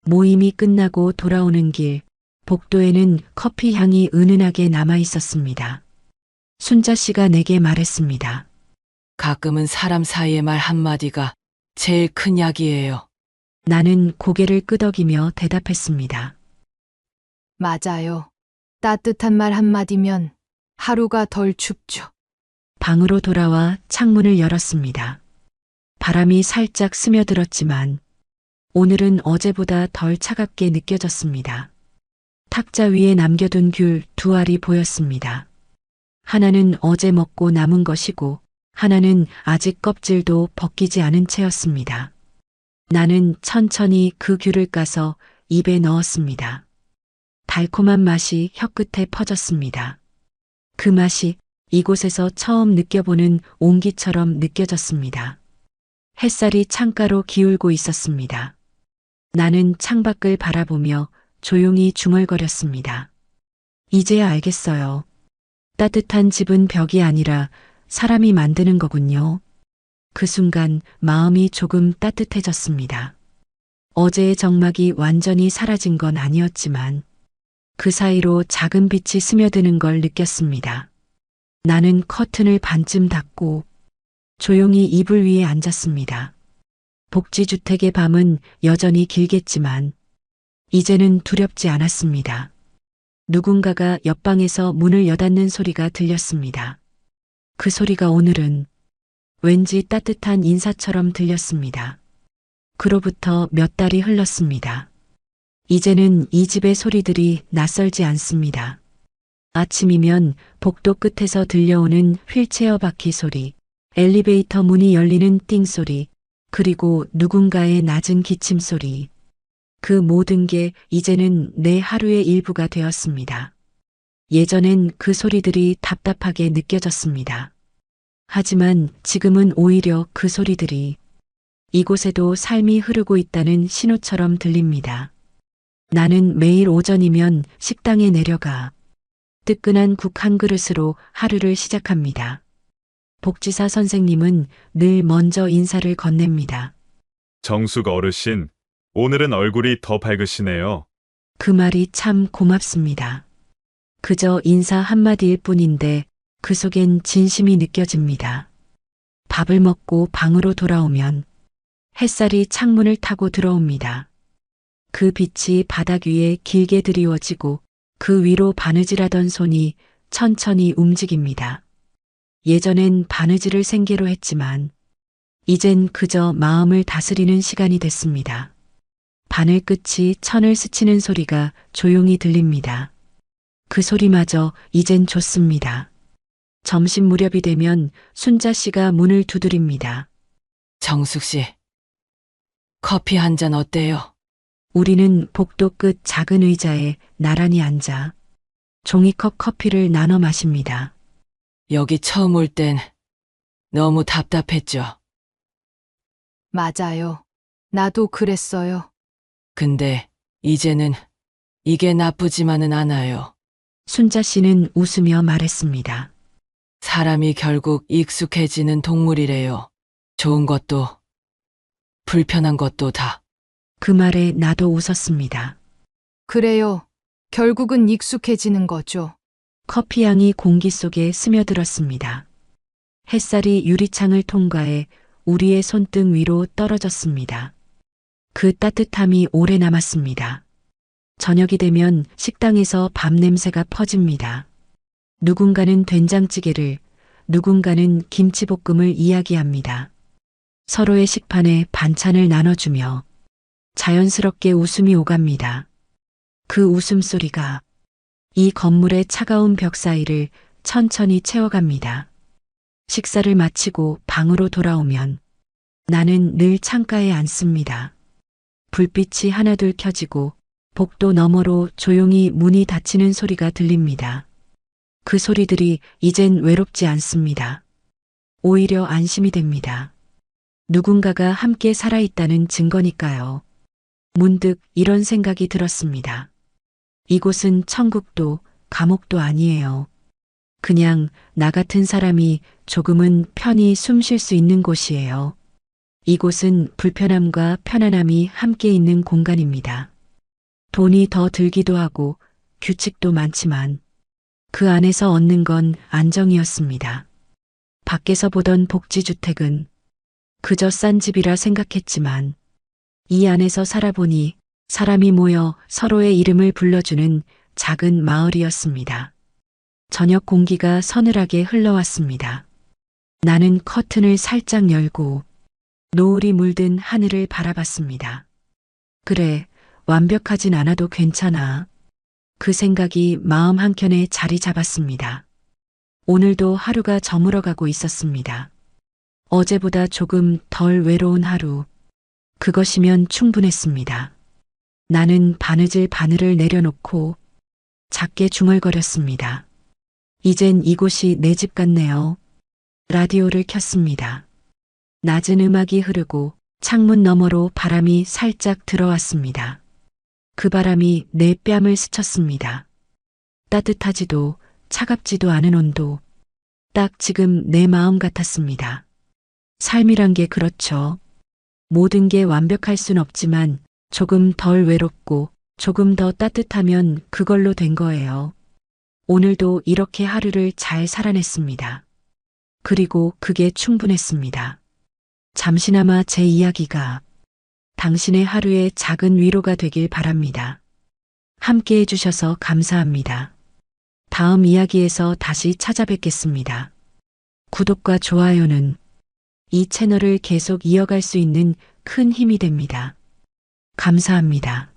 모임이 끝나고 돌아오는 길, 복도에는 커피 향이 은은하게 남아 있었습니다. 순자 씨가 내게 말했습니다. 가끔은 사람 사이의 말 한마디가 제일 큰 약이에요. 나는 고개를 끄덕이며 대답했습니다. 맞아요. 따뜻한 말 한마디면 하루가 덜 춥죠. 방으로 돌아와 창문을 열었습니다. 바람이 살짝 스며들었지만 오늘은 어제보다 덜 차갑게 느껴졌습니다. 탁자 위에 남겨둔 귤 2알이 보였습니다. 하나는 어제 먹고 남은 것이고 하나는 아직 껍질도 벗기지 않은 채였습니다. 나는 천천히 그 귤을 까서 입에 넣었습니다. 달콤한 맛이 혀끝에 퍼졌습니다. 그 맛이 이곳에서 처음 느껴보는 온기처럼 느껴졌습니다. 햇살이 창가로 기울고 있었습니다. 나는 창밖을 바라보며 조용히 중얼거렸습니다. 이제야 알겠어요. 따뜻한 집은 벽이 아니라 사람이 만드는 거군요. 그 순간 마음이 조금 따뜻해졌습니다. 어제의 적막이 완전히 사라진 건 아니었지만 그 사이로 작은 빛이 스며드는 걸 느꼈습니다. 나는 커튼을 반쯤 닫고 조용히 이불 위에 앉았습니다. 복지주택의 밤은 여전히 길겠지만 이제는 두렵지 않았습니다. 누군가가 옆방에서 문을 여닫는 소리가 들렸습니다. 그 소리가 오늘은 왠지 따뜻한 인사처럼 들렸습니다. 그로부터 몇 달이 흘렀습니다. 이제는 이 집의 소리들이 낯설지 않습니다. 아침이면 복도 끝에서 들려오는 휠체어 바퀴 소리, 엘리베이터 문이 열리는 띵 소리, 그리고 누군가의 낮은 기침 소리. 그 모든 게 이제는 내 하루의 일부가 되었습니다. 예전엔 그 소리들이 답답하게 느껴졌습니다. 하지만 지금은 오히려 그 소리들이 이곳에도 삶이 흐르고 있다는 신호처럼 들립니다. 나는 매일 오전이면 식당에 내려가 뜨끈한 국 한 그릇으로 하루를 시작합니다. 복지사 선생님은 늘 먼저 인사를 건넵니다. 정숙 어르신, 오늘은 얼굴이 더 밝으시네요. 그 말이 참 고맙습니다. 그저 인사 한마디일 뿐인데 그 속엔 진심이 느껴집니다. 밥을 먹고 방으로 돌아오면 햇살이 창문을 타고 들어옵니다. 그 빛이 바닥 위에 길게 드리워지고 그 위로 바느질하던 손이 천천히 움직입니다. 예전엔 바느질을 생계로 했지만 이젠 그저 마음을 다스리는 시간이 됐습니다. 바늘 끝이 천을 스치는 소리가 조용히 들립니다. 그 소리마저 이젠 좋습니다. 점심 무렵이 되면 순자 씨가 문을 두드립니다. 정숙 씨, 커피 한 잔 어때요? 우리는 복도 끝 작은 의자에 나란히 앉아 종이컵 커피를 나눠 마십니다. 여기 처음 올 땐 너무 답답했죠. 맞아요. 나도 그랬어요. 근데 이제는 이게 나쁘지만은 않아요. 순자 씨는 웃으며 말했습니다. 사람이 결국 익숙해지는 동물이래요. 좋은 것도 불편한 것도 다. 그 말에 나도 웃었습니다. 그래요. 결국은 익숙해지는 거죠. 커피향이 공기 속에 스며들었습니다. 햇살이 유리창을 통과해 우리의 손등 위로 떨어졌습니다. 그 따뜻함이 오래 남았습니다. 저녁이 되면 식당에서 밥 냄새가 퍼집니다. 누군가는 된장찌개를, 누군가는 김치볶음을 이야기합니다. 서로의 식판에 반찬을 나눠주며 자연스럽게 웃음이 오갑니다. 그 웃음소리가 이 건물의 차가운 벽 사이를 천천히 채워갑니다. 식사를 마치고 방으로 돌아오면 나는 늘 창가에 앉습니다. 불빛이 하나둘 켜지고 복도 너머로 조용히 문이 닫히는 소리가 들립니다. 그 소리들이 이젠 외롭지 않습니다. 오히려 안심이 됩니다. 누군가가 함께 살아있다는 증거니까요. 문득 이런 생각이 들었습니다. 이곳은 천국도 감옥도 아니에요. 그냥 나 같은 사람이 조금은 편히 숨 쉴 수 있는 곳이에요. 이곳은 불편함과 편안함이 함께 있는 공간입니다. 돈이 더 들기도 하고 규칙도 많지만 그 안에서 얻는 건 안정이었습니다. 밖에서 보던 복지주택은 그저 싼 집이라 생각했지만 이 안에서 살아보니 사람이 모여 서로의 이름을 불러주는 작은 마을이었습니다. 저녁 공기가 서늘하게 흘러왔습니다. 나는 커튼을 살짝 열고 노을이 물든 하늘을 바라봤습니다. 그래, 완벽하진 않아도 괜찮아. 그 생각이 마음 한켠에 자리 잡았습니다. 오늘도 하루가 저물어가고 있었습니다. 어제보다 조금 덜 외로운 하루. 그것이면 충분했습니다. 나는 바느질 바늘을 내려놓고 작게 중얼거렸습니다. 이젠 이곳이 내 집 같네요. 라디오를 켰습니다. 낮은 음악이 흐르고 창문 너머로 바람이 살짝 들어왔습니다. 그 바람이 내 뺨을 스쳤습니다. 따뜻하지도 차갑지도 않은 온도. 딱 지금 내 마음 같았습니다. 삶이란 게 그렇죠. 모든 게 완벽할 순 없지만 조금 덜 외롭고 조금 더 따뜻하면 그걸로 된 거예요. 오늘도 이렇게 하루를 잘 살아냈습니다. 그리고 그게 충분했습니다. 잠시나마 제 이야기가 당신의 하루에 작은 위로가 되길 바랍니다. 함께 해주셔서 감사합니다. 다음 이야기에서 다시 찾아뵙겠습니다. 구독과 좋아요는 이 채널을 계속 이어갈 수 있는 큰 힘이 됩니다. 감사합니다.